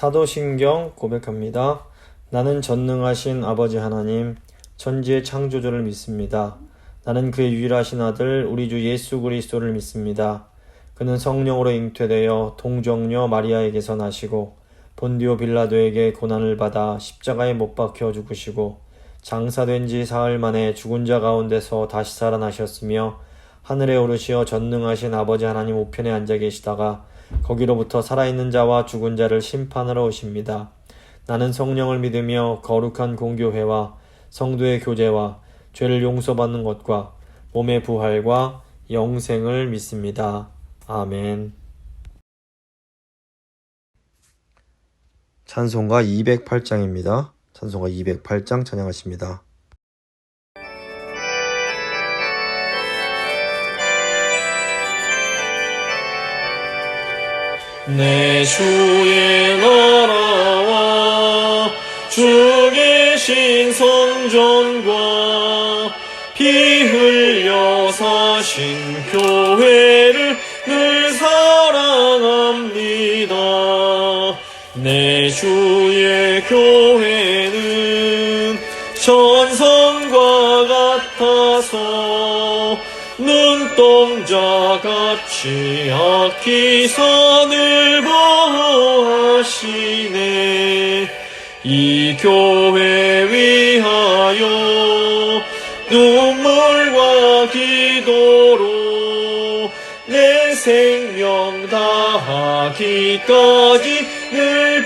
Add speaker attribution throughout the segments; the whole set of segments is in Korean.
Speaker 1: 사도신경 고백합니다. 나는 전능하신 아버지 하나님, 천지의 창조주를 믿습니다. 나는 그의 유일하신 아들 우리 주 예수 그리스도를 믿습니다. 그는 성령으로 잉태되어 동정녀 마리아에게서 나시고 본디오 빌라도에게 고난을 받아 십자가에 못 박혀 죽으시고 장사된 지 사흘 만에 죽은 자 가운데서 다시 살아나셨으며 하늘에 오르시어 전능하신 아버지 하나님 우편에 앉아 계시다가 거기로부터 살아있는 자와 죽은 자를 심판하러 오십니다. 나는 성령을 믿으며 거룩한 공교회와 성도의 교제와 죄를 용서받는 것과 몸의 부활과 영생을 믿습니다. 아멘. 찬송가 208장입니다. 찬송가 208장 찬양하십니다.
Speaker 2: 내 주의 나라와 주 계신 성전과 피 흘려 사신 교회를 늘 사랑합니다. 내 주의 교회는 전성과 같아서 눈동자같이 아끼사 늘 보호하시네. 이 교회 위하여 눈물과 기도로 내 생명 다하기까지 늘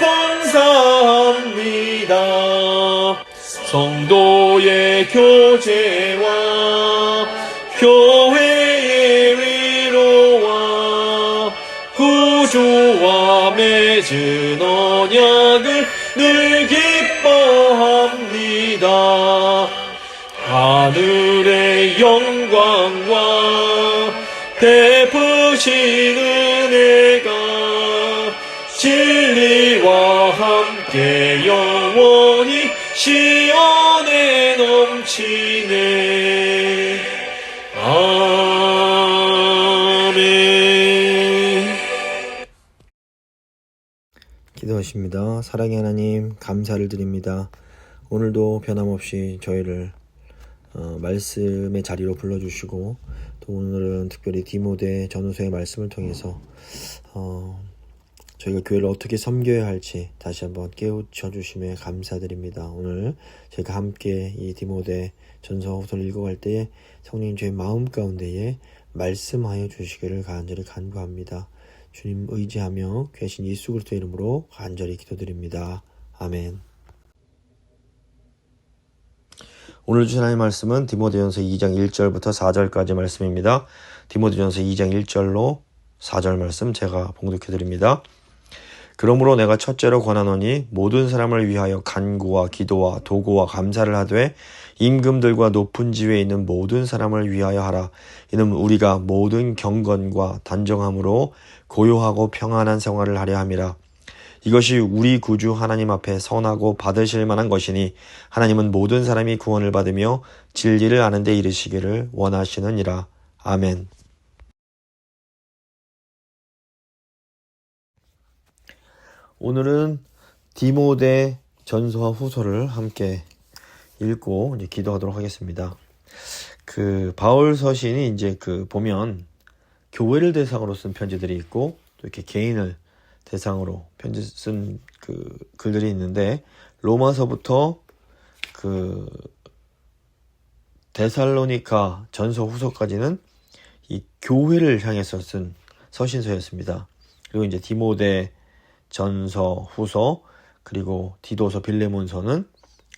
Speaker 2: 봉사합니다. 성도의 교제와 교회의 위로와 구주와 맺은 언약을 늘 기뻐합니다. 하늘의 영광과 베푸신 은혜가 진리와 함께 영원히 시온에 넘치네. 아멘.
Speaker 1: 기도하십니다. 사랑의 하나님, 감사를 드립니다. 오늘도 변함없이 저희를 말씀의 자리로 불러주시고, 또 오늘은 특별히 디모데 전후서의 말씀을 통해서 저희가 교회를 어떻게 섬겨야 할지 다시 한번 깨우쳐 주심에 감사드립니다. 오늘 저희가 함께 이 디모데 전서 후서를 읽어갈 때에 성령님 저희 마음 가운데에 말씀하여 주시기를 간절히 간구합니다. 주님 의지하며 귀하신 예수 그리스도 이름으로 간절히 기도드립니다. 아멘. 오늘 주신 하나님의 말씀은 디모데전서 2장 1절부터 4절까지 말씀입니다. 디모데전서 2장 1절로 4절 말씀 제가 봉독해드립니다. 그러므로 내가 첫째로 권하노니 모든 사람을 위하여 간구와 기도와 도구와 감사를 하되 임금들과 높은 지위에 있는 모든 사람을 위하여 하라. 이는 우리가 모든 경건과 단정함으로 고요하고 평안한 생활을 하려 함이라. 이것이 우리 구주 하나님 앞에 선하고 받으실 만한 것이니 하나님은 모든 사람이 구원을 받으며 진리를 아는 데 이르시기를 원하시느니라. 아멘. 오늘은 디모데 전서와 후서를 함께 읽고 이제 기도하도록 하겠습니다. 바울 서신이 이제 보면 교회를 대상으로 쓴 편지들이 있고 또 이렇게 개인을 대상으로 편지 쓴 글들이 있는데, 로마서부터 데살로니가 전서 후서까지는 이 교회를 향해서 쓴 서신서였습니다. 그리고 이제 디모데 전서 후서 그리고 디도서 빌레몬서는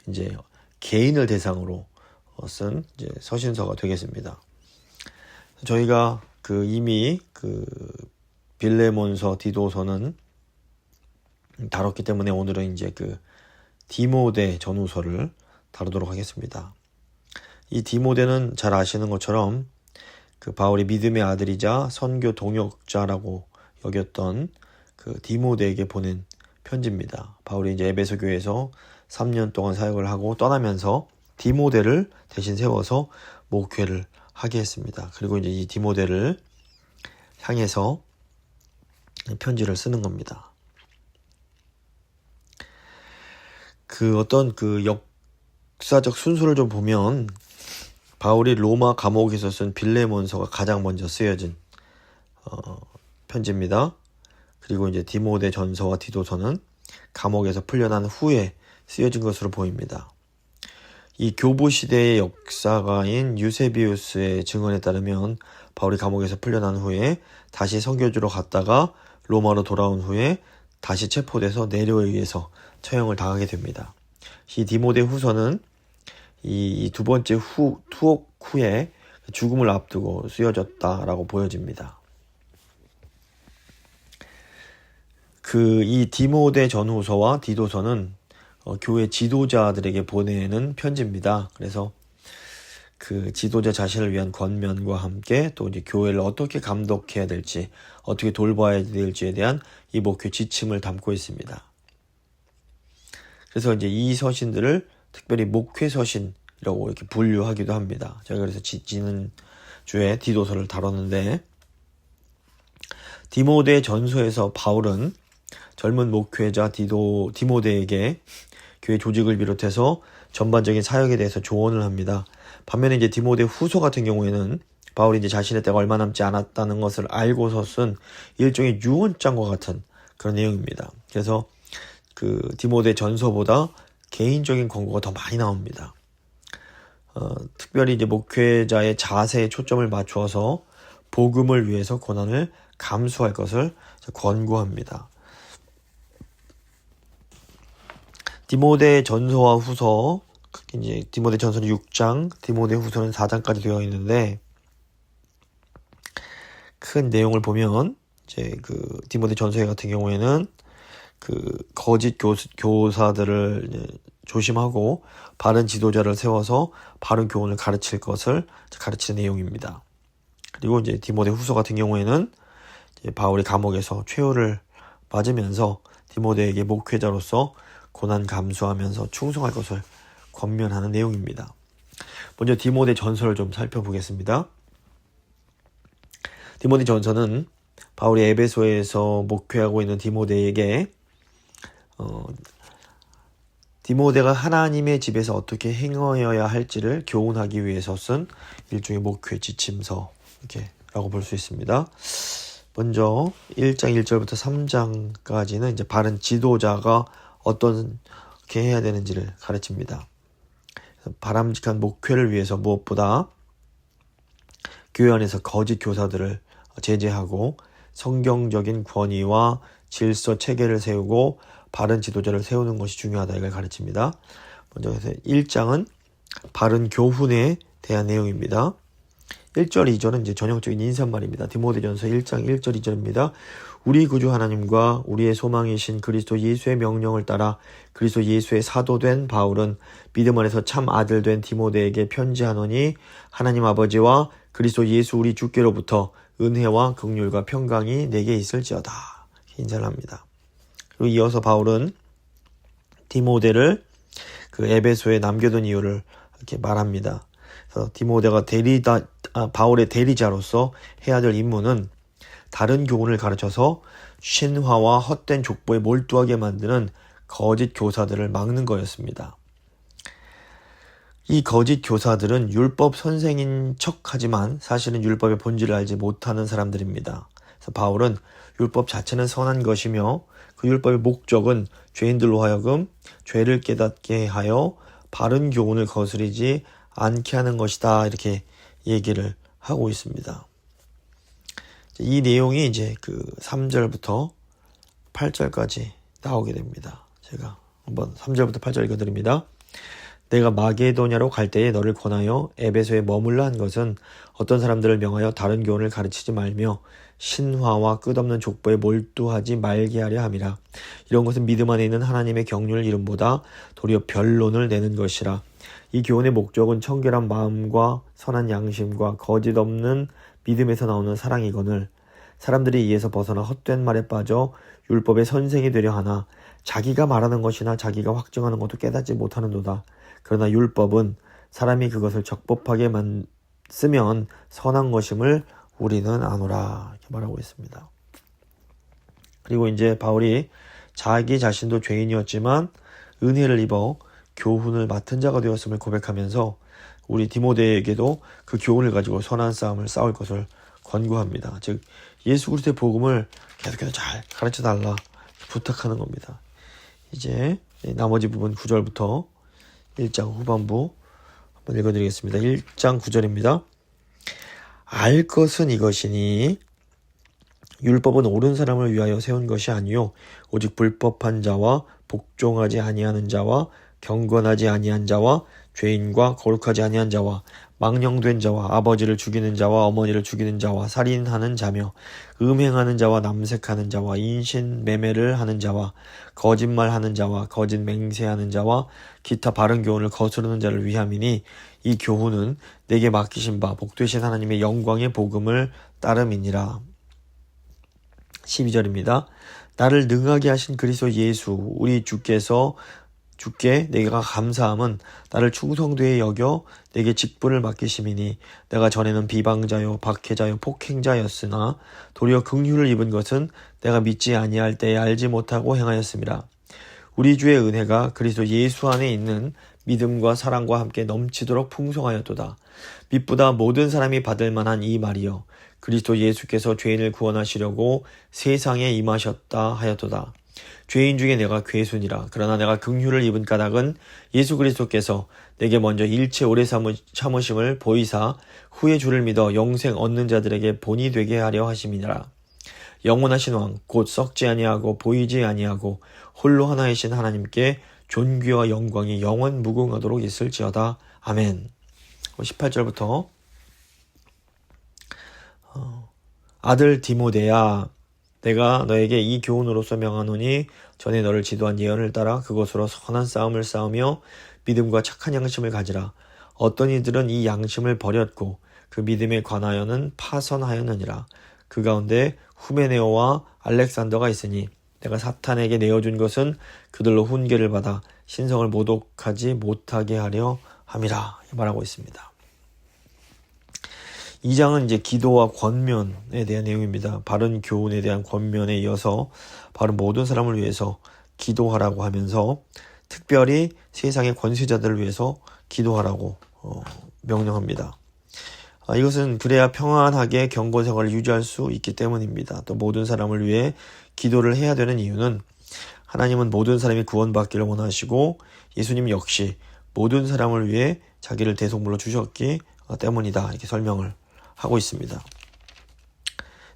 Speaker 1: 이제 개인을 대상으로 쓴 이제 서신서가 되겠습니다. 저희가 이미 빌레몬서 디도서는 다뤘기 때문에 오늘은 이제 디모데 전후서를 다루도록 하겠습니다. 이 디모데는 잘 아시는 것처럼 바울이 믿음의 아들이자 선교 동역자라고 여겼던 디모데에게 보낸 편지입니다. 바울이 이제 에베소 교회에서 3년 동안 사역을 하고 떠나면서 디모데를 대신 세워서 목회를 하게 했습니다. 그리고 이제 이 디모데를 향해서 편지를 쓰는 겁니다.
Speaker 3: 어떤 역사적 순서를 좀 보면 바울이 로마 감옥에서 쓴 빌레몬서가 가장 먼저 쓰여진 편지입니다. 그리고 이제 디모데 전서와 디도서는 감옥에서 풀려난 후에 쓰여진 것으로 보입니다. 이 교부 시대의 역사가인 유세비우스의 증언에 따르면 바울이 감옥에서 풀려난 후에 다시 선교지로 갔다가 로마로 돌아온 후에 다시 체포돼서 네로에 의해서 처형을 당하게 됩니다. 이 디모데 후서는 이 두 번째 투옥 후에 죽음을 앞두고 쓰여졌다라고 보여집니다. 이 디모데 전후서와 디도서는 교회 지도자들에게 보내는 편지입니다. 그래서 그 지도자 자신을 위한 권면과 함께 또 이제 교회를 어떻게 감독해야 될지, 어떻게 돌봐야 될지에 대한 이 목회 지침을 담고 있습니다. 그래서 이제 이 서신들을 특별히 목회 서신이라고 이렇게 분류하기도 합니다. 제가 그래서 지난 주에 디도서를 다뤘는데, 디모데 전서에서 바울은 젊은 목회자 디모데에게 교회 조직을 비롯해서 전반적인 사역에 대해서 조언을 합니다. 반면에 이제 디모데 후서 같은 경우에는 바울이 이제 자신의 때가 얼마 남지 않았다는 것을 알고서 쓴 일종의 유언장과 같은 그런 내용입니다. 그래서 디모데 전서보다 개인적인 권고가 더 많이 나옵니다. 특별히 이제 목회자의 자세에 초점을 맞추어서 복음을 위해서 고난을 감수할 것을 권고합니다. 디모데 전서와 후서, 이제 디모데 전서는 6장, 디모데 후서는 4장까지 되어 있는데, 큰 내용을 보면 이제 디모데 전서 같은 경우에는 거짓 교사들을 이제 조심하고 바른 지도자를 세워서 바른 교훈을 가르칠 것을 가르치는 내용입니다. 그리고 이제 디모데 후서 같은 경우에는 이제 바울이 감옥에서 최후를 맞으면서 디모데에게 목회자로서 고난 감수하면서 충성할 것을 권면하는 내용입니다. 먼저 디모데 전서를 좀 살펴보겠습니다. 디모데 전서는 바울이 에베소에서 목회하고 있는 디모데에게 디모데가 하나님의 집에서 어떻게 행하여야 할지를 교훈하기 위해서 쓴 일종의 목회 지침서 이렇게라고 볼 수 있습니다. 먼저 1장 1절부터 3장까지는 이제 바른 지도자가 어떻게 해야 되는지를 가르칩니다. 바람직한 목회를 위해서 무엇보다 교회 안에서 거짓 교사들을 제재하고 성경적인 권위와 질서 체계를 세우고 바른 지도자를 세우는 것이 중요하다, 이걸 가르칩니다. 먼저 1장은 바른 교훈에 대한 내용입니다. 1절, 2절은 이제 전형적인 인사말입니다. 디모데전서 1장 1절, 2절입니다. 우리 구주 하나님과 우리의 소망이신 그리스도 예수의 명령을 따라 그리스도 예수의 사도된 바울은 믿음 안에서 참 아들 된 디모데에게 편지하노니 하나님 아버지와 그리스도 예수 우리 주께로부터 은혜와 긍휼과 평강이 내게 있을지어다. 인사를 합니다. 그리고 이어서 바울은 디모데를 에베소에 남겨둔 이유를 이렇게 말합니다. 그래서 디모데가 바울의 대리자로서 해야 될 임무는 다른 교훈을 가르쳐서 신화와 헛된 족보에 몰두하게 만드는 거짓 교사들을 막는 거였습니다. 이 거짓 교사들은 율법 선생인 척하지만 사실은 율법의 본질을 알지 못하는 사람들입니다. 그래서 바울은 율법 자체는 선한 것이며 그 율법의 목적은 죄인들로 하여금 죄를 깨닫게 하여 바른 교훈을 거스르지 않게 하는 것이다, 이렇게 얘기를 하고 있습니다. 이 내용이 이제 3절부터 8절까지 나오게 됩니다. 제가 한번 3절부터 8절 읽어드립니다. 내가 마게도냐로 갈 때에 너를 권하여 에베소에 머물라 한 것은 어떤 사람들을 명하여 다른 교훈을 가르치지 말며 신화와 끝없는 족보에 몰두하지 말게 하려 함이라. 이런 것은 믿음 안에 있는 하나님의 경륜을 이름보다 도리어 변론을 내는 것이라. 이 교훈의 목적은 청결한 마음과 선한 양심과 거짓 없는 믿음에서 나오는 사랑이거늘 사람들이 이에서 벗어나 헛된 말에 빠져 율법의 선생이 되려 하나 자기가 말하는 것이나 자기가 확증하는 것도 깨닫지 못하는도다. 그러나 율법은 사람이 그것을 적법하게 쓰면 선한 것임을 우리는 아노라, 이렇게 말하고 있습니다. 그리고 이제 바울이 자기 자신도 죄인이었지만 은혜를 입어 교훈을 맡은 자가 되었음을 고백하면서 우리 디모데에게도 그 교훈을 가지고 선한 싸움을 싸울 것을 권고합니다. 즉 예수 그리스도의 복음을 계속해서 잘 가르쳐 달라 부탁하는 겁니다. 이제 나머지 부분 9절부터 1장 후반부 한번 읽어드리겠습니다. 1장 9절입니다. 알 것은 이것이니 율법은 옳은 사람을 위하여 세운 것이 아니요 오직 불법한 자와 복종하지 아니하는 자와 경건하지 아니한 자와 죄인과 거룩하지 아니한 자와 망령된 자와 아버지를 죽이는 자와 어머니를 죽이는 자와 살인하는 자며 음행하는 자와 남색하는 자와 인신 매매를 하는 자와 거짓말하는 자와 거짓 맹세하는 자와 기타 바른 교훈을 거스르는 자를 위함이니 이 교훈은 내게 맡기신 바 복되신 하나님의 영광의 복음을 따름이니라. 12절입니다. 나를 능하게 하신 그리스도 예수 우리 주께 내가 감사함은 나를 충성되이 여겨 내게 직분을 맡기심이니 내가 전에는 비방자요 박해자요 폭행자였으나 도리어 긍휼을 입은 것은 내가 믿지 아니할 때에 알지 못하고 행하였음이라. 우리 주의 은혜가 그리스도 예수 안에 있는 믿음과 사랑과 함께 넘치도록 풍성하였도다. 빛보다 모든 사람이 받을 만한 이 말이여 그리스도 예수께서 죄인을 구원하시려고 세상에 임하셨다 하였도다. 죄인 중에 내가 괴순이라. 그러나 내가 긍휼을 입은 까닭은 예수 그리스도께서 내게 먼저 일체 오래 참으심을 보이사 후에 주를 믿어 영생 얻는 자들에게 본이 되게 하려 하심이니라. 영원하신 왕 곧 썩지 아니하고 보이지 아니하고 홀로 하나이신 하나님께 존귀와 영광이 영원 무궁하도록 있을지어다. 아멘. 18절부터 아들 디모데야 내가 너에게 이 교훈으로서 명하노니 전에 너를 지도한 예언을 따라 그것으로 선한 싸움을 싸우며 믿음과 착한 양심을 가지라. 어떤 이들은 이 양심을 버렸고 그 믿음에 관하여는 파선하였느니라. 그 가운데 후메네오와 알렉산더가 있으니 내가 사탄에게 내어준 것은 그들로 훈계를 받아 신성을 모독하지 못하게 하려 함이라 말하고 있습니다. 2장은 이제 기도와 권면에 대한 내용입니다. 바른 교훈에 대한 권면에 이어서 바른 모든 사람을 위해서 기도하라고 하면서 특별히 세상의 권세자들을 위해서 기도하라고 명령합니다. 이것은 그래야 평안하게 경건 생활을 유지할 수 있기 때문입니다. 또 모든 사람을 위해 기도를 해야 되는 이유는 하나님은 모든 사람이 구원받기를 원하시고 예수님 역시 모든 사람을 위해 자기를 대속물로 주셨기 때문이다. 이렇게 설명을 하고 있습니다.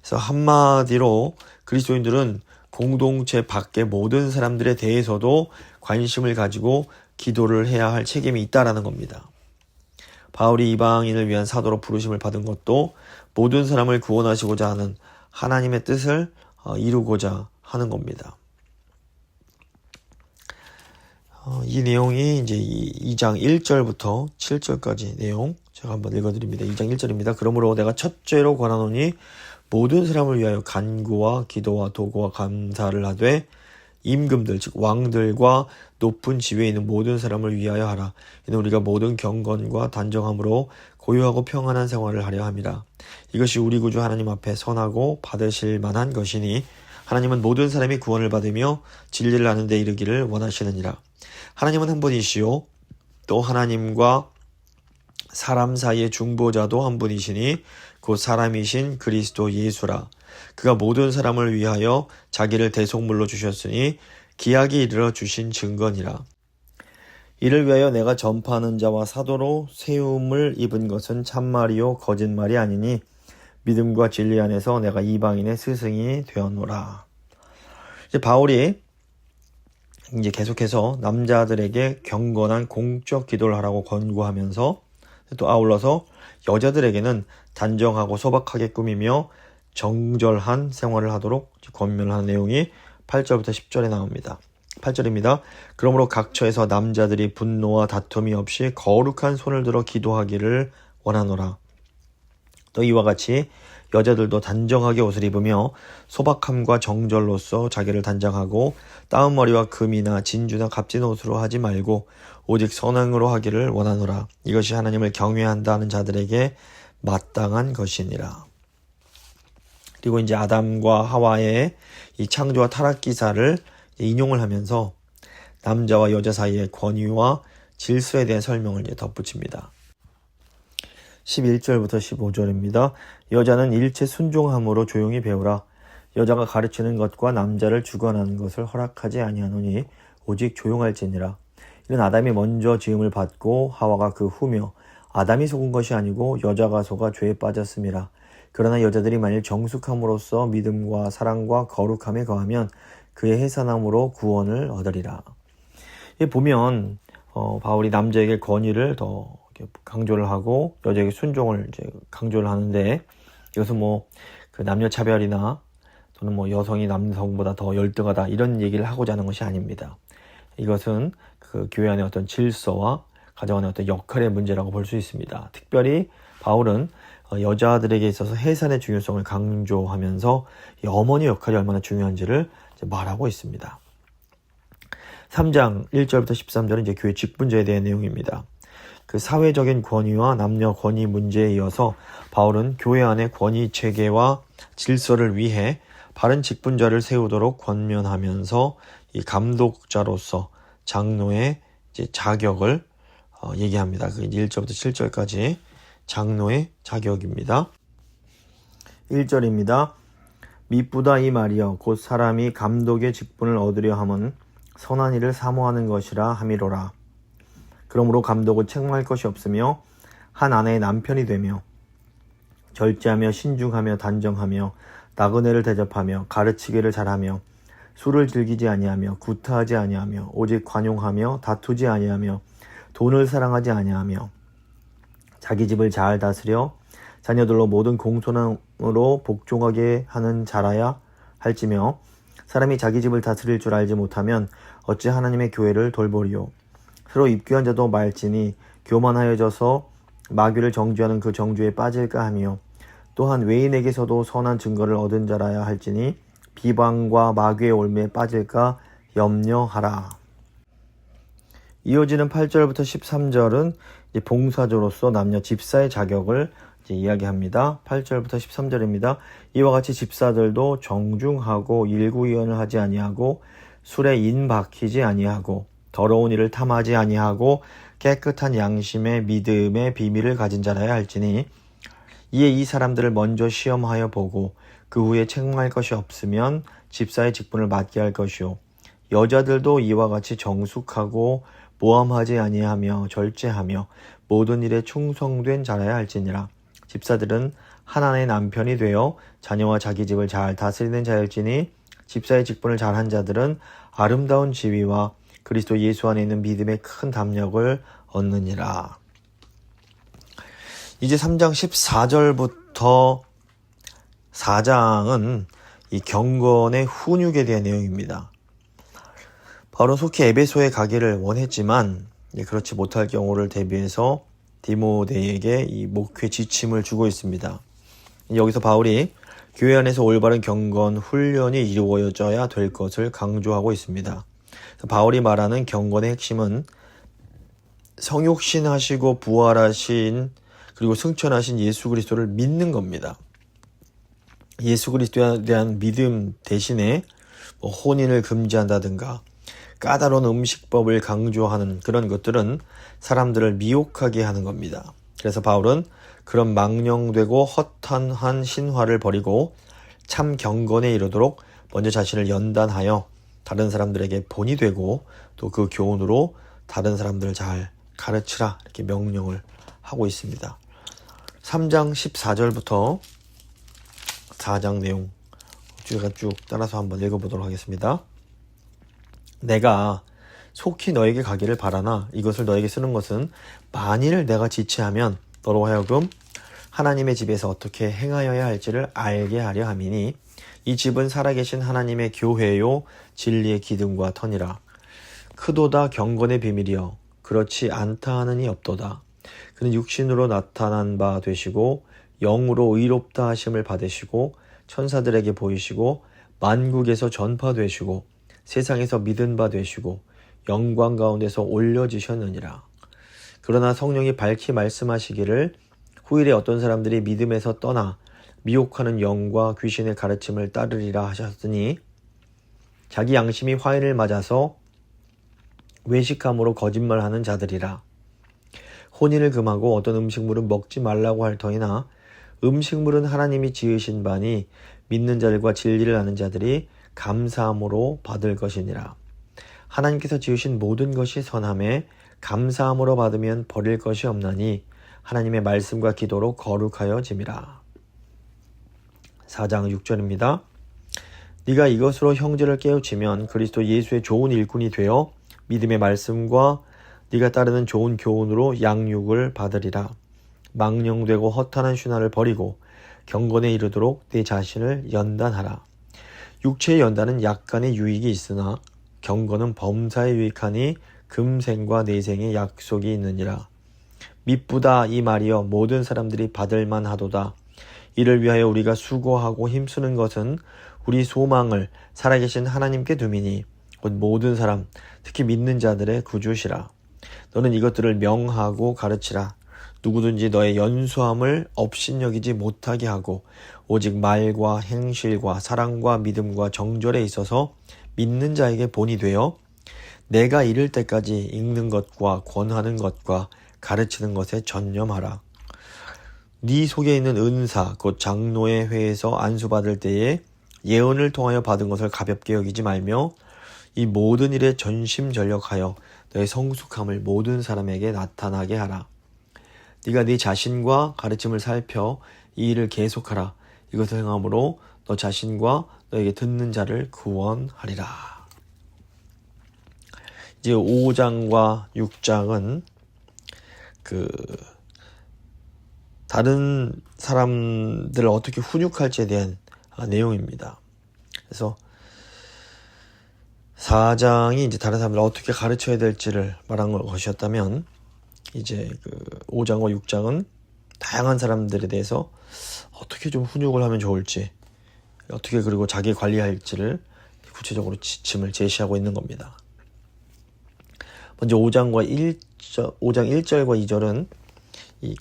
Speaker 3: 그래서 한마디로 그리스도인들은 공동체 밖의 모든 사람들에 대해서도 관심을 가지고 기도를 해야 할 책임이 있다라는 겁니다. 바울이 이방인을 위한 사도로 부르심을 받은 것도 모든 사람을 구원하시고자 하는 하나님의 뜻을 이루고자 하는 겁니다. 이 내용이 이제 2장 1절부터 7절까지 내용 제가 한번 읽어드립니다. 2장 1절입니다. 그러므로 내가 첫째로 권하노니 모든 사람을 위하여 간구와 기도와 도구와 감사를 하되 임금들 즉 왕들과 높은 지위에 있는 모든 사람을 위하여 하라. 이는 우리가 모든 경건과 단정함으로 고요하고 평안한 생활을 하려 함이라. 이것이 우리 구주 하나님 앞에 선하고 받으실 만한 것이니 하나님은 모든 사람이 구원을 받으며 진리를 아는 데 이르기를 원하시느니라. 하나님은 한 분이시요 또 하나님과 사람 사이의 중보자도 한 분이시니 곧 사람이신 그리스도 예수라. 그가 모든 사람을 위하여 자기를 대속물로 주셨으니 기약이 이르러 주신 증거니라. 이를 위하여 내가 전파하는 자와 사도로 세움을 입은 것은 참말이요 거짓말이 아니니 믿음과 진리 안에서 내가 이방인의 스승이 되었노라. 이제 바울이 이제 계속해서 남자들에게 경건한 공적 기도를 하라고 권고하면서 또 아울러서 여자들에게는 단정하고 소박하게 꾸미며 정절한 생활을 하도록 권면하는 내용이 8절부터 10절에 나옵니다. 8절입니다. 그러므로 각처에서 남자들이 분노와 다툼이 없이 거룩한 손을 들어 기도하기를 원하노라. 또 이와 같이 여자들도 단정하게 옷을 입으며 소박함과 정절로서 자기를 단장하고 따은머리와 금이나 진주나 값진 옷으로 하지 말고 오직 선행으로 하기를 원하노라. 이것이 하나님을 경외한다는 자들에게 마땅한 것이니라. 그리고 이제 아담과 하와의 이 창조와 타락 기사를 인용을 하면서 남자와 여자 사이의 권위와 질서에 대한 설명을 이제 덧붙입니다. 11절부터 15절입니다. 여자는 일체 순종함으로 조용히 배우라. 여자가 가르치는 것과 남자를 주관하는 것을 허락하지 아니하노니 오직 조용할지니라. 이는 아담이 먼저 지음을 받고 하와가 그 후며 아담이 속은 것이 아니고 여자가 속아 죄에 빠졌음이라. 그러나 여자들이 만일 정숙함으로써 믿음과 사랑과 거룩함에 거하면 그의 해산함으로 구원을 얻으리라. 보면 바울이 남자에게 권위를 더 강조를 하고 여자에게 순종을 이제 강조를 하는데, 이것은 그 남녀 차별이나 또는 여성이 남성보다 더 열등하다 이런 얘기를 하고자 하는 것이 아닙니다. 이것은 그 교회 안의 어떤 질서와 가정 안의 어떤 역할의 문제라고 볼 수 있습니다. 특별히 바울은 여자들에게 있어서 해산의 중요성을 강조하면서 이 어머니 역할이 얼마나 중요한지를 말하고 있습니다. 3장 1절부터 13절은 이제 교회 직분자에 대한 내용입니다. 그 사회적인 권위와 남녀 권위 문제에 이어서 바울은 교회 안의 권위 체계와 질서를 위해 바른 직분자를 세우도록 권면하면서 이 감독자로서 장로의 이제 자격을 얘기합니다. 그 1절부터 7절까지 장로의 자격입니다. 1절입니다. 미쁘다 이 말이여 곧 사람이 감독의 직분을 얻으려 함은 선한 일을 사모하는 것이라 함이로라. 그러므로 감독은 책망할 것이 없으며 한 아내의 남편이 되며 절제하며 신중하며 단정하며 나그네를 대접하며 가르치기를 잘하며 술을 즐기지 아니하며 구타하지 아니하며 오직 관용하며 다투지 아니하며 돈을 사랑하지 아니하며 자기 집을 잘 다스려 자녀들로 모든 공손함으로 복종하게 하는 자라야 할지며 사람이 자기 집을 다스릴 줄 알지 못하면 어찌 하나님의 교회를 돌보리요. 서로 입교한 자도 말지니 교만하여져서 마귀를 정죄하는 그 정죄에 빠질까 하며 또한 외인에게서도 선한 증거를 얻은 자라야 할지니 비방과 마귀의 올매에 빠질까 염려하라. 이어지는 8절부터 13절은 이제 봉사자로서 남녀 집사의 자격을 이제 이야기합니다. 8절부터 13절입니다. 이와 같이 집사들도 정중하고 일구이언을 하지 아니하고 술에 인박히지 아니하고 더러운 일을 탐하지 아니하고 깨끗한 양심의 믿음의 비밀을 가진 자라야 할지니 이에 이 사람들을 먼저 시험하여 보고 그 후에 책망할 것이 없으면 집사의 직분을 맡게 할 것이요. 여자들도 이와 같이 정숙하고 모함하지 아니하며 절제하며 모든 일에 충성된 자라야 할지니라. 집사들은 하나님의 남편이 되어 자녀와 자기 집을 잘 다스리는 자일지니 집사의 직분을 잘한 자들은 아름다운 지위와 그리스도 예수 안에 있는 믿음의 큰 담력을 얻느니라. 이제 3장 14절부터 4장은 이 경건의 훈육에 대한 내용입니다. 바울은 속히 에베소에 가기를 원했지만 그렇지 못할 경우를 대비해서 디모데에게 이 목회 지침을 주고 있습니다. 여기서 바울이 교회 안에서 올바른 경건 훈련이 이루어져야 될 것을 강조하고 있습니다. 바울이 말하는 경건의 핵심은 성육신하시고 부활하신 그리고 승천하신 예수 그리스도를 믿는 겁니다. 예수 그리스도에 대한 믿음 대신에 혼인을 금지한다든가 까다로운 음식법을 강조하는 그런 것들은 사람들을 미혹하게 하는 겁니다. 그래서 바울은 그런 망령되고 허탄한 신화를 버리고 참 경건에 이르도록 먼저 자신을 연단하여 다른 사람들에게 본이 되고 또 그 교훈으로 다른 사람들을 잘 가르치라 이렇게 명령을 하고 있습니다. 3장 14절부터 4장 내용 제가 쭉 따라서 한번 읽어보도록 하겠습니다. 내가 속히 너에게 가기를 바라나 이것을 너에게 쓰는 것은 만일 내가 지체하면 너로 하여금 하나님의 집에서 어떻게 행하여야 할지를 알게 하려 함이니 이 집은 살아계신 하나님의 교회요 진리의 기둥과 터니라. 크도다 경건의 비밀이여 그렇지 않다 하느니 없도다. 그는 육신으로 나타난 바 되시고 영으로 의롭다 하심을 받으시고 천사들에게 보이시고 만국에서 전파되시고 세상에서 믿은 바 되시고 영광 가운데서 올려지셨느니라. 그러나 성령이 밝히 말씀하시기를 후일에 어떤 사람들이 믿음에서 떠나 미혹하는 영과 귀신의 가르침을 따르리라 하셨으니 자기 양심이 화인을 맞아서 외식함으로 거짓말하는 자들이라. 혼인을 금하고 어떤 음식물은 먹지 말라고 할 터이나 음식물은 하나님이 지으신 바니 믿는 자들과 진리를 아는 자들이 감사함으로 받을 것이니라. 하나님께서 지으신 모든 것이 선함에 감사함으로 받으면 버릴 것이 없나니 하나님의 말씀과 기도로 거룩하여 짐이라. 4장 6절입니다. 네가 이것으로 형제를 깨우치면 그리스도 예수의 좋은 일꾼이 되어 믿음의 말씀과 네가 따르는 좋은 교훈으로 양육을 받으리라. 망령되고 허탄한 슌화를 버리고 경건에 이르도록 내 자신을 연단하라. 육체의 연단은 약간의 유익이 있으나 경건은 범사에 유익하니 금생과 내생의 약속이 있느니라. 미쁘다 이 말이여 모든 사람들이 받을 만하도다. 이를 위하여 우리가 수고하고 힘쓰는 것은 우리 소망을 살아계신 하나님께 두미니 곧 모든 사람 특히 믿는 자들의 구주시라. 너는 이것들을 명하고 가르치라. 누구든지 너의 연수함을 업신여기지 못하게 하고 오직 말과 행실과 사랑과 믿음과 정절에 있어서 믿는 자에게 본이 되어 내가 이를 때까지 읽는 것과 권하는 것과 가르치는 것에 전념하라. 네 속에 있는 은사 곧 장로의 회에서 안수받을 때에 예언을 통하여 받은 것을 가볍게 여기지 말며 이 모든 일에 전심전력하여 너의 성숙함을 모든 사람에게 나타나게 하라. 네가 네 자신과 가르침을 살펴 이 일을 계속하라. 이것을 행함으로 너 자신과 너에게 듣는 자를 구원하리라. 이제 5장과 6장은 다른 사람들을 어떻게 훈육할지에 대한 내용입니다. 그래서 4장이 이제 다른 사람들을 어떻게 가르쳐야 될지를 말한 것이었다면 이제 5장과 6장은 다양한 사람들에 대해서 어떻게 좀 훈육을 하면 좋을지, 어떻게 그리고 자기 관리할지를 구체적으로 지침을 제시하고 있는 겁니다. 먼저 5장 1절과 2절은 이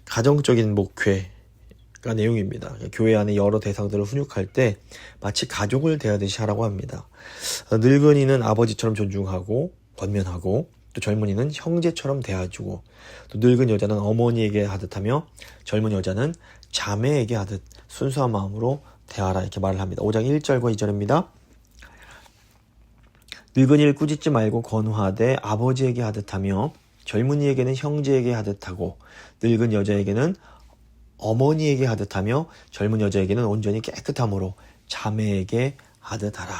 Speaker 3: 가정적인 목회가 내용입니다. 교회 안에 여러 대상들을 훈육할 때 마치 가족을 대하듯이 하라고 합니다. 늙은이는 아버지처럼 존중하고 권면하고 또 젊은이는 형제처럼 대해주고 또 늙은 여자는 어머니에게 하듯하며 젊은 여자는 자매에게 하듯 순수한 마음으로 대하라 이렇게 말을 합니다. 5장 1절과 2절입니다. 늙은이를 꾸짖지 말고 권하되 아버지에게 하듯하며 젊은이에게는 형제에게 하듯하고 늙은 여자에게는 어머니에게 하듯하며 젊은 여자에게는 온전히 깨끗함으로 자매에게 하듯하라.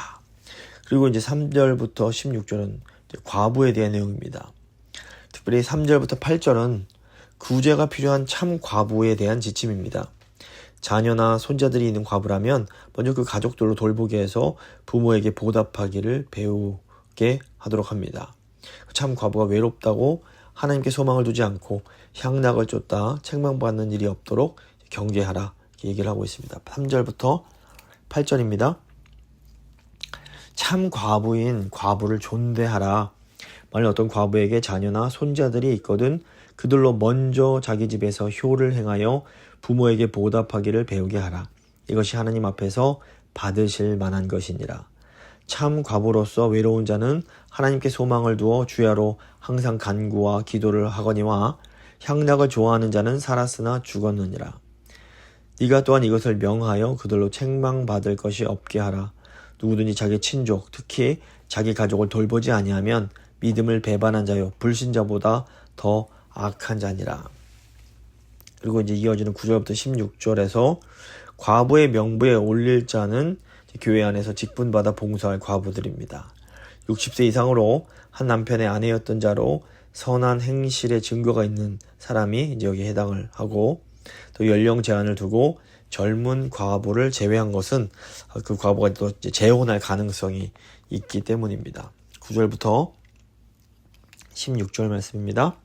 Speaker 3: 그리고 이제 3절부터 16절은 과부에 대한 내용입니다. 특별히 3절부터 8절은 구제가 필요한 참 과부에 대한 지침입니다. 자녀나 손자들이 있는 과부라면 먼저 그 가족들로 돌보게 해서 부모에게 보답하기를 배우게 하도록 합니다. 참 과부가 외롭다고 하나님께 소망을 두지 않고 향락을 쫓다 책망받는 일이 없도록 경계하라 이렇게 얘기를 하고 있습니다. 3절부터 8절입니다. 참 과부인 과부를 존대하라. 만일 어떤 과부에게 자녀나 손자들이 있거든 그들로 먼저 자기 집에서 효를 행하여 부모에게 보답하기를 배우게 하라. 이것이 하나님 앞에서 받으실 만한 것이니라. 참 과부로서 외로운 자는 하나님께 소망을 두어 주야로 항상 간구와 기도를 하거니와 향락을 좋아하는 자는 살았으나 죽었느니라. 네가 또한 이것을 명하여 그들로 책망받을 것이 없게 하라. 누구든지 자기 친족 특히 자기 가족을 돌보지 아니하면 믿음을 배반한 자요 불신자보다 더 악한 자니라. 그리고 이제 이어지는 9절부터 16절에서 과부의 명부에 올릴 자는 교회 안에서 직분받아 봉사할 과부들입니다. 60세 이상으로 한 남편의 아내였던 자로 선한 행실의 증거가 있는 사람이 이제 여기에 해당을 하고 또 연령 제한을 두고 젊은 과부를 제외한 것은 그 과부가 또 재혼할 가능성이 있기 때문입니다. 9절부터 16절 말씀입니다.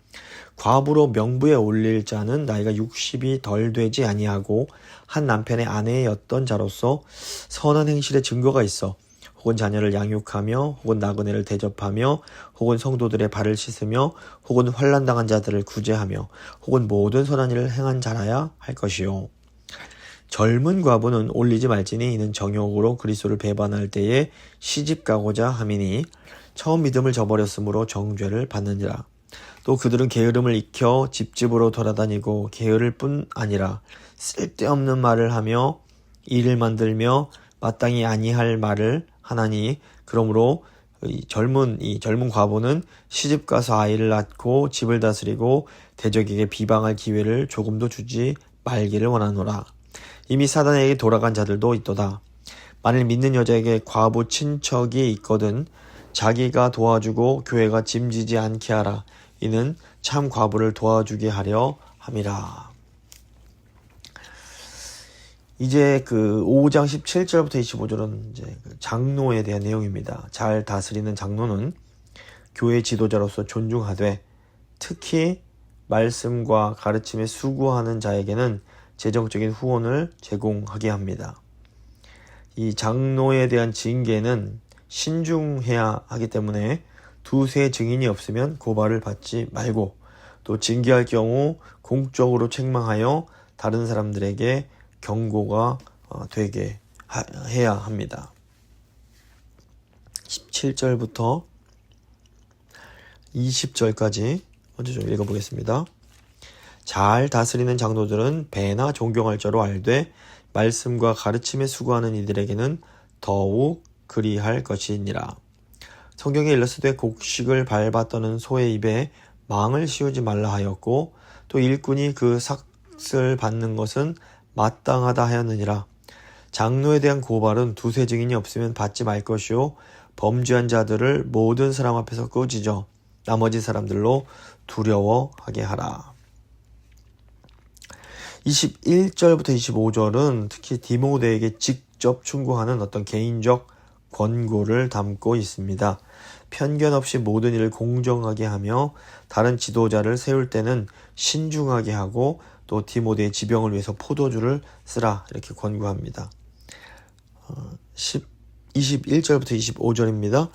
Speaker 3: 과부로 명부에 올릴 자는 나이가 60이 덜 되지 아니하고 한 남편의 아내였던 자로서 선한 행실의 증거가 있어 혹은 자녀를 양육하며 혹은 나그네를 대접하며 혹은 성도들의 발을 씻으며 혹은 환난당한 자들을 구제하며 혹은 모든 선한 일을 행한 자라야 할 것이요. 젊은 과부는 올리지 말지니 이는 정욕으로 그리스도를 배반할 때에 시집가고자 함이니 처음 믿음을 저버렸으므로 정죄를 받느니라. 또 그들은 게으름을 익혀 집집으로 돌아다니고 게으를 뿐 아니라 쓸데없는 말을 하며 일을 만들며 마땅히 아니할 말을 하나니 그러므로 이 젊은 과부는 시집가서 아이를 낳고 집을 다스리고 대적에게 비방할 기회를 조금도 주지 말기를 원하노라. 이미 사단에게 돌아간 자들도 있도다. 만일 믿는 여자에게 과부 친척이 있거든 자기가 도와주고 교회가 짐지지 않게 하라. 이는 참 과부를 도와주게 하려 함이라. 이제 그 5장 17절부터 25절은 이제 그 장로에 대한 내용입니다. 잘 다스리는 장로는 교회 지도자로서 존중하되 특히 말씀과 가르침에 수고하는 자에게는 재정적인 후원을 제공하게 합니다. 이 장로에 대한 징계는 신중해야 하기 때문에 두세 증인이 없으면 고발을 받지 말고 또 징계할 경우 공적으로 책망하여 다른 사람들에게 경고가 되게 해야 합니다. 17절부터 20절까지 먼저 좀 읽어보겠습니다. 잘 다스리는 장로들은 배나 존경할 자로 알되 말씀과 가르침에 수고하는 이들에게는 더욱 그리할 것이니라. 성경에 일렀으되 곡식을 밟아 떠는 소의 입에 망을 씌우지 말라 하였고 또 일꾼이 그 삭을 받는 것은 마땅하다 하였느니라. 장로에 대한 고발은 두세 증인이 없으면 받지 말 것이요 범죄한 자들을 모든 사람 앞에서 꾸짖어 나머지 사람들로 두려워하게 하라. 21절부터 25절은 특히 디모데에게 직접 충고하는 어떤 개인적 권고를 담고 있습니다. 편견 없이 모든 일을 공정하게 하며 다른 지도자를 세울 때는 신중하게 하고 또 디모데의 지병을 위해서 포도주를 쓰라 이렇게 권고합니다. 21절부터 25절입니다.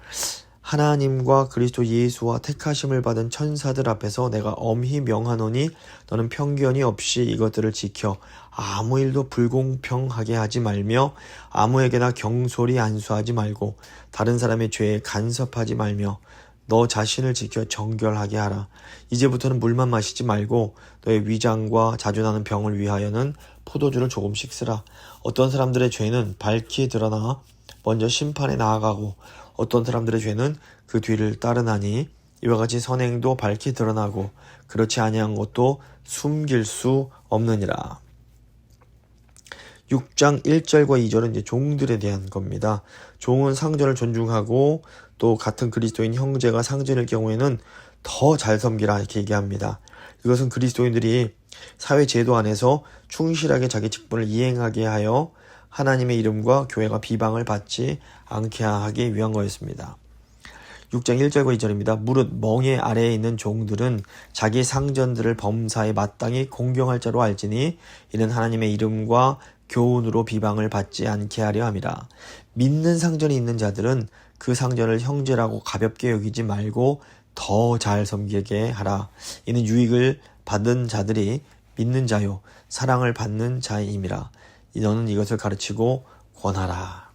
Speaker 3: 하나님과 그리스도 예수와 택하심을 받은 천사들 앞에서 내가 엄히 명하노니 너는 편견이 없이 이것들을 지켜 아무 일도 불공평하게 하지 말며 아무에게나 경솔히 안수하지 말고 다른 사람의 죄에 간섭하지 말며 너 자신을 지켜 정결하게 하라. 이제부터는 물만 마시지 말고 너의 위장과 자주 나는 병을 위하여는 포도주를 조금씩 쓰라. 어떤 사람들의 죄는 밝히 드러나 먼저 심판에 나아가고 어떤 사람들의 죄는 그 뒤를 따르나니 이와 같이 선행도 밝히 드러나고 그렇지 아니한 것도 숨길 수 없느니라. 6장 1절과 2절은 이제 종들에 대한 겁니다. 종은 상전을 존중하고 또 같은 그리스도인 형제가 상전일 경우에는 더 잘 섬기라 이렇게 얘기합니다. 이것은 그리스도인들이 사회 제도 안에서 충실하게 자기 직분을 이행하게 하여 하나님의 이름과 교회가 비방을 받지 않게 하기 위한 거였습니다. 6장 1절과 2절입니다. 무릇 멍에 아래에 있는 종들은 자기 상전들을 범사에 마땅히 공경할 자로 알지니 이는 하나님의 이름과 교훈으로 비방을 받지 않게 하려 함이라. 믿는 상전이 있는 자들은 그 상전을 형제라고 가볍게 여기지 말고 더 잘 섬기게 하라. 이는 유익을 받은 자들이 믿는 자요 사랑을 받는 자임이라. 너는 이것을 가르치고 권하라.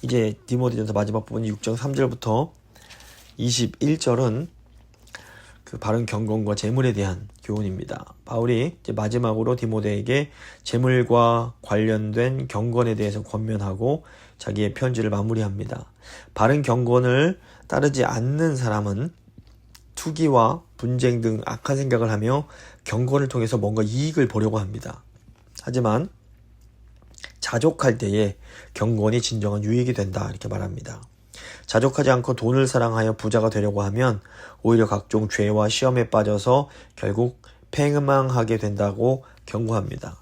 Speaker 3: 이제 디모데전서 마지막 부분 6장 3절부터 21절은 그 바른 경건과 재물에 대한 교훈입니다. 바울이 이제 마지막으로 디모데에게 재물과 관련된 경건에 대해서 권면하고 자기의 편지를 마무리합니다. 바른 경건을 따르지 않는 사람은 투기와 분쟁 등 악한 생각을 하며 경건을 통해서 뭔가 이익을 보려고 합니다. 하지만 자족할 때에 경건이 진정한 유익이 된다 이렇게 말합니다. 자족하지 않고 돈을 사랑하여 부자가 되려고 하면 오히려 각종 죄와 시험에 빠져서 결국 패망하게 된다고 경고합니다.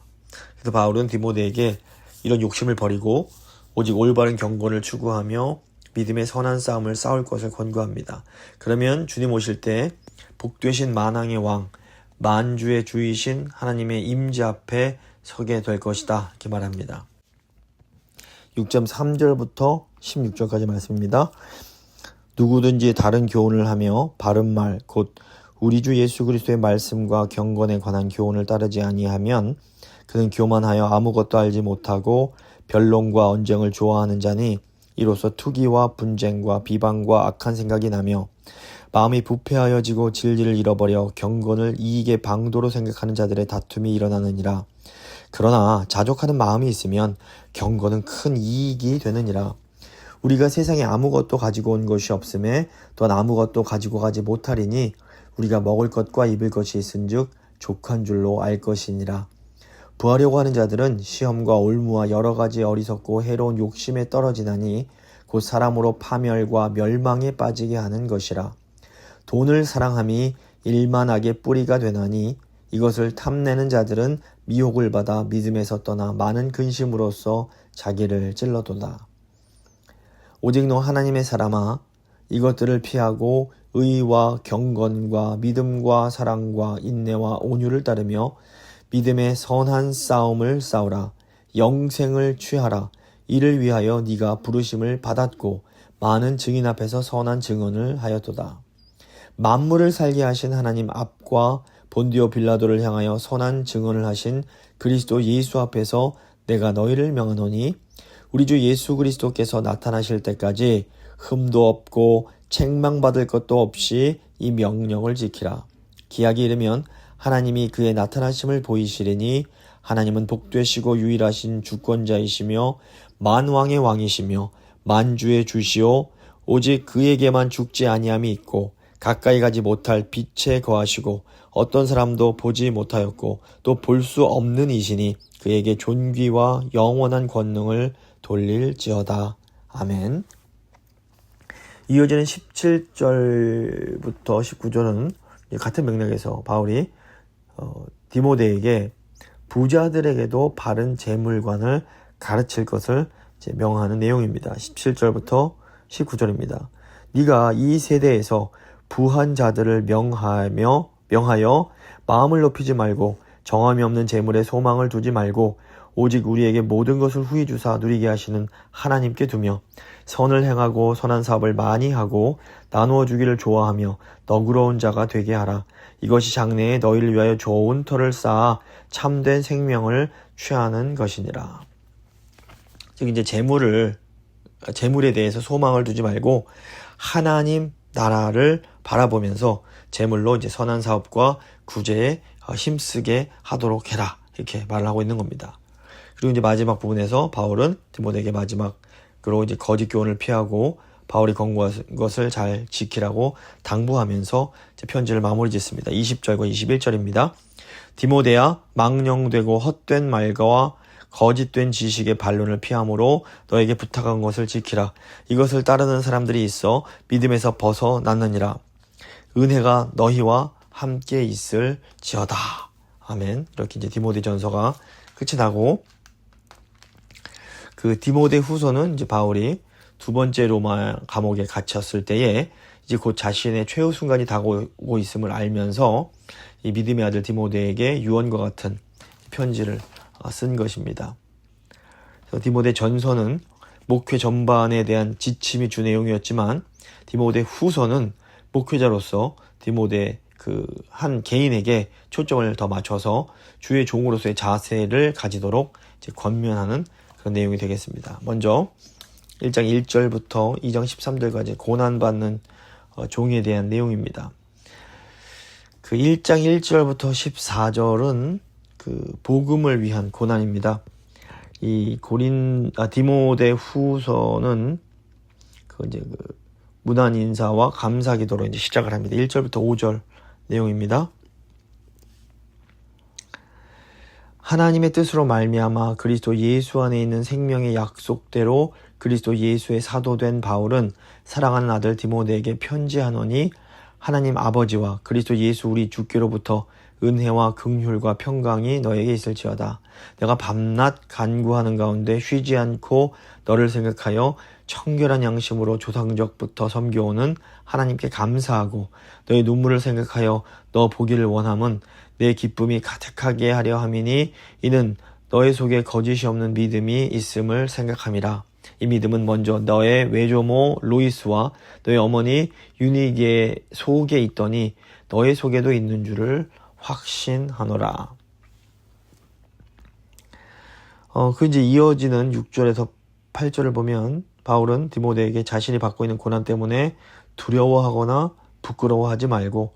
Speaker 3: 그래서 바울은 디모데에게 이런 욕심을 버리고 오직 올바른 경건을 추구하며 믿음의 선한 싸움을 싸울 것을 권고합니다. 그러면 주님 오실 때 복되신 만왕의 왕, 만주의 주이신 하나님의 임재 앞에 서게 될 것이다 이렇게 말합니다. 6장 3절부터 16절까지 말씀입니다. 누구든지 다른 교훈을 하며 바른 말 곧 우리 주 예수 그리스도의 말씀과 경건에 관한 교훈을 따르지 아니하면 그는 교만하여 아무것도 알지 못하고 변론과 언쟁을 좋아하는 자니 이로써 투기와 분쟁과 비방과 악한 생각이 나며 마음이 부패하여지고 진리를 잃어버려 경건을 이익의 방도로 생각하는 자들의 다툼이 일어나느니라. 그러나 자족하는 마음이 있으면 경건은 큰 이익이 되느니라. 우리가 세상에 아무것도 가지고 온 것이 없음에 또한 아무것도 가지고 가지 못하리니 우리가 먹을 것과 입을 것이 있은즉 족한 줄로 알 것이니라. 부하려고 하는 자들은 시험과 올무와 여러 가지 어리석고 해로운 욕심에 떨어지나니 곧 사람으로 파멸과 멸망에 빠지게 하는 것이라. 돈을 사랑함이 일만하게 뿌리가 되나니 이것을 탐내는 자들은 미혹을 받아 믿음에서 떠나 많은 근심으로써 자기를 찔러도다. 오직 너 하나님의 사람아, 이것들을 피하고 의와 경건과 믿음과 사랑과 인내와 온유를 따르며 믿음의 선한 싸움을 싸우라. 영생을 취하라. 이를 위하여 네가 부르심을 받았고 많은 증인 앞에서 선한 증언을 하였도다. 만물을 살게 하신 하나님 앞과 본디오 빌라도를 향하여 선한 증언을 하신 그리스도 예수 앞에서 내가 너희를 명하노니 우리 주 예수 그리스도께서 나타나실 때까지 흠도 없고 책망받을 것도 없이 이 명령을 지키라. 기약이 이르면 하나님이 그의 나타나심을 보이시리니 하나님은 복되시고 유일하신 주권자이시며 만왕의 왕이시며 만주의 주시오 오직 그에게만 죽지 아니함이 있고 가까이 가지 못할 빛에 거하시고 어떤 사람도 보지 못하였고 또 볼 수 없는 이시니 그에게 존귀와 영원한 권능을 돌릴지어다. 아멘. 이어지는 17절부터 19절은 같은 맥락에서 바울이 디모데에게 부자들에게도 바른 재물관을 가르칠 것을 명하는 내용입니다. 17절부터 19절입니다. 네가 이 세대에서 부한 자들을 명하여 마음을 높이지 말고 정함이 없는 재물에 소망을 두지 말고 오직 우리에게 모든 것을 후히 주사 누리게 하시는 하나님께 두며 선을 행하고 선한 사업을 많이 하고 나누어 주기를 좋아하며 너그러운 자가 되게 하라. 이것이 장래에 너희를 위하여 좋은 터를 쌓아 참된 생명을 취하는 것이니라. 즉 이제 재물에 대해서 소망을 두지 말고 하나님 나라를 바라보면서 재물로 이제 선한 사업과 구제에 힘쓰게 하도록 해라. 이렇게 말을 하고 있는 겁니다. 그리고 이제 마지막 부분에서 바울은 디모데에게 마지막으로 이제 거짓 교훈을 피하고 바울이 권고한 것을 잘 지키라고 당부하면서 이제 편지를 마무리 짓습니다. 20절과 21절입니다. 디모데야, 망령되고 헛된 말과 거짓된 지식의 반론을 피함으로 너에게 부탁한 것을 지키라. 이것을 따르는 사람들이 있어 믿음에서 벗어났느니라. 은혜가 너희와 함께 있을지어다. 아멘. 이렇게 이제 디모데 전서가 끝이 나고, 그 디모데 후서는 이제 바울이 두 번째 로마 감옥에 갇혔을 때에 이제 곧 자신의 최후 순간이 다가오고 있음을 알면서 이 믿음의 아들 디모데에게 유언과 같은 편지를 쓴 것입니다. 그래서 디모데 전서는 목회 전반에 대한 지침이 주 내용이었지만 디모데 후서는 목회자로서 디모데 그 한 개인에게 초점을 더 맞춰서 주의 종으로서의 자세를 가지도록 이제 권면하는 그런 내용이 되겠습니다. 먼저 1장 1절부터 2장 13절까지 고난받는 종에 대한 내용입니다. 그 1장 1절부터 14절은 그 복음을 위한 고난입니다. 이 디모데 후서는 이제 무난 인사와 감사 기도로 이제 시작을 합니다. 1절부터 5절 내용입니다. 하나님의 뜻으로 말미암아 그리스도 예수 안에 있는 생명의 약속대로 그리스도 예수의 사도된 바울은 사랑하는 아들 디모데에게 편지하노니 하나님 아버지와 그리스도 예수 우리 주께로부터 은혜와 긍휼과 평강이 너에게 있을지어다. 내가 밤낮 간구하는 가운데 쉬지 않고 너를 생각하여 청결한 양심으로 조상적부터 섬겨오는 하나님께 감사하고 너의 눈물을 생각하여 너 보기를 원함은 내 기쁨이 가득하게 하려 함이니 이는 너의 속에 거짓이 없는 믿음이 있음을 생각함이라. 이 믿음은 먼저 너의 외조모 로이스와 너의 어머니 유니게 속에 있더니 너의 속에도 있는 줄을 확신하노라. 그 이제 이어지는 6절에서 8절을 보면 바울은 디모데에게 자신이 받고 있는 고난 때문에 두려워하거나 부끄러워하지 말고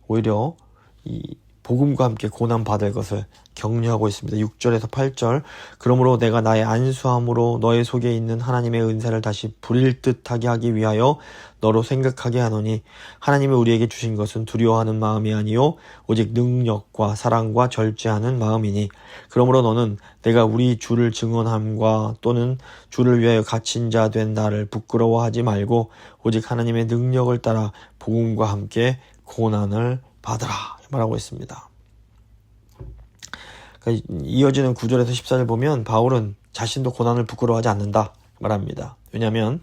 Speaker 3: 오히려 이 복음과 함께 고난 받을 것을 격려하고 있습니다. 6절에서 8절. 그러므로 내가 나의 안수함으로 너의 속에 있는 하나님의 은사를 다시 부릴 듯하게 하기 위하여 너로 생각하게 하노니 하나님이 우리에게 주신 것은 두려워하는 마음이 아니요 오직 능력과 사랑과 절제하는 마음이니 그러므로 너는 내가 우리 주를 증언함과 또는 주를 위하여 갇힌 자 된 나를 부끄러워하지 말고 오직 하나님의 능력을 따라 복음과 함께 고난을 받으라 말하고 있습니다. 그러니까 이어지는 9절에서 14절 보면 바울은 자신도 고난을 부끄러워하지 않는다 말합니다. 왜냐하면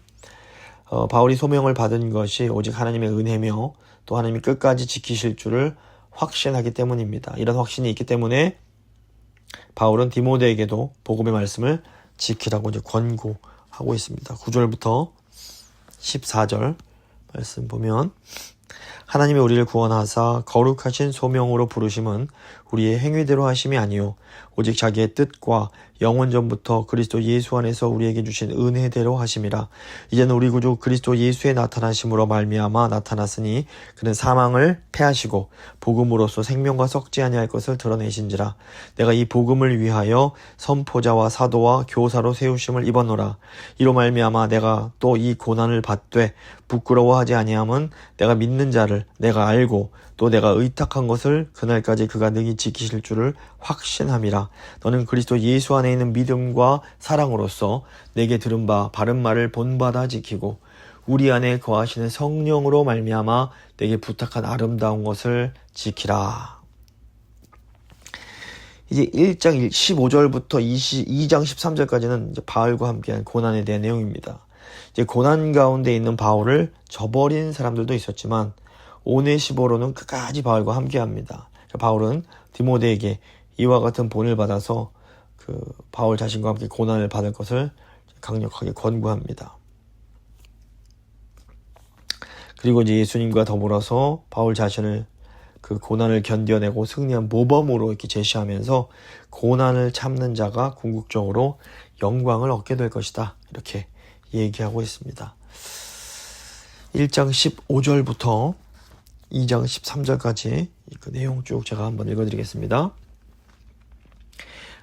Speaker 3: 바울이 소명을 받은 것이 오직 하나님의 은혜며 또 하나님이 끝까지 지키실 줄을 확신하기 때문입니다. 이런 확신이 있기 때문에 바울은 디모데에게도 복음의 말씀을 지키라고 이제 권고하고 있습니다. 9절부터 14절 말씀 보면 하나님이 우리를 구원하사 거룩하신 소명으로 부르심은 우리의 행위대로 하심이 아니요 오직 자기의 뜻과 영원 전부터 그리스도 예수 안에서 우리에게 주신 은혜대로 하심이라. 이제는 우리 구주 그리스도 예수의 나타나심으로 말미암아 나타났으니 그는 사망을 패하시고 복음으로써 생명과 썩지 아니할 것을 드러내신지라. 내가 이 복음을 위하여 선포자와 사도와 교사로 세우심을 입었노라. 이로 말미암아 내가 또 이 고난을 받되 부끄러워하지 아니함은 내가 믿는 자를 내가 알고 또 내가 의탁한 것을 그날까지 그가 능히 지키실 줄을 확신함이라. 너는 그리스도 예수 안에 있는 믿음과 사랑으로서 내게 들은 바 바른 말을 본받아 지키고 우리 안에 거하시는 성령으로 말미암아 내게 부탁한 아름다운 것을 지키라. 이제 1장 15절부터 2장 13절까지는 이제 바울과 함께한 고난에 대한 내용입니다. 이제 고난 가운데 있는 바울을 저버린 사람들도 있었지만 오네시보로는 끝까지 바울과 함께합니다. 바울은 디모데에게 이와 같은 본을 받아서 바울 자신과 함께 고난을 받을 것을 강력하게 권고합니다. 그리고 이제 예수님과 더불어서 바울 자신을 그 고난을 견뎌내고 승리한 모범으로 이렇게 제시하면서 고난을 참는 자가 궁극적으로 영광을 얻게 될 것이다. 이렇게 얘기하고 있습니다. 1장 15절부터 2장 13절까지 그 내용 쭉 제가 한번 읽어드리겠습니다.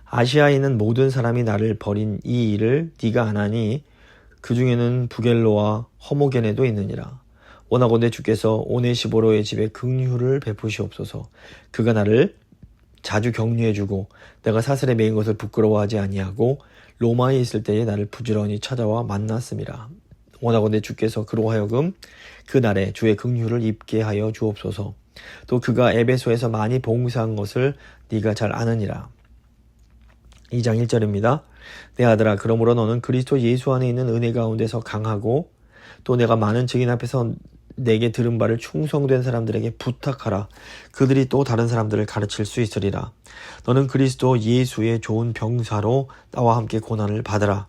Speaker 3: 아시아에 있는 모든 사람이 나를 버린 이 일을 네가 안 하니 그 중에는 부겔로와 허모게네도 있느니라. 원하건대 주께서 오네시보로의 집에 긍휼을 베푸시옵소서. 그가 나를 자주 격려해주고 내가 사슬에 매인 것을 부끄러워하지 아니하고 로마에 있을 때에 나를 부지런히 찾아와 만났음이라. 원하건대 주께서 그로 하여금 그 날에 주의 긍휼을 입게 하여 주옵소서. 또 그가 에베소에서 많이 봉사한 것을 네가 잘 아느니라. 2장 1절입니다. 내 아들아 그러므로 너는 그리스도 예수 안에 있는 은혜 가운데서 강하고 또 내가 많은 증인 앞에서 내게 들은 바를 충성된 사람들에게 부탁하라. 그들이 또 다른 사람들을 가르칠 수 있으리라. 너는 그리스도 예수의 좋은 병사로 나와 함께 고난을 받으라.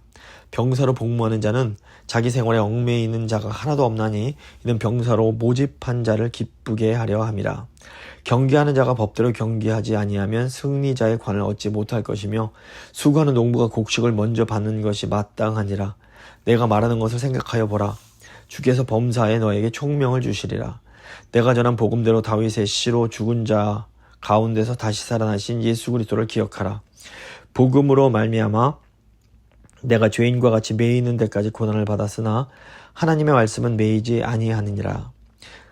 Speaker 3: 병사로 복무하는 자는 자기 생활에 얽매여 있는 자가 하나도 없나니 이는 병사로 모집한 자를 기쁘게 하려 함이라. 경계하는 자가 법대로 경계하지 아니하면 승리자의 관을 얻지 못할 것이며 수고하는 농부가 곡식을 먼저 받는 것이 마땅하니라. 내가 말하는 것을 생각하여 보라. 주께서 범사에 너에게 총명을 주시리라. 내가 전한 복음대로 다윗의 씨로 죽은 자 가운데서 다시 살아나신 예수 그리스도를 기억하라. 복음으로 말미암아 내가 죄인과 같이 매이는 데까지 고난을 받았으나 하나님의 말씀은 매이지 아니하느니라.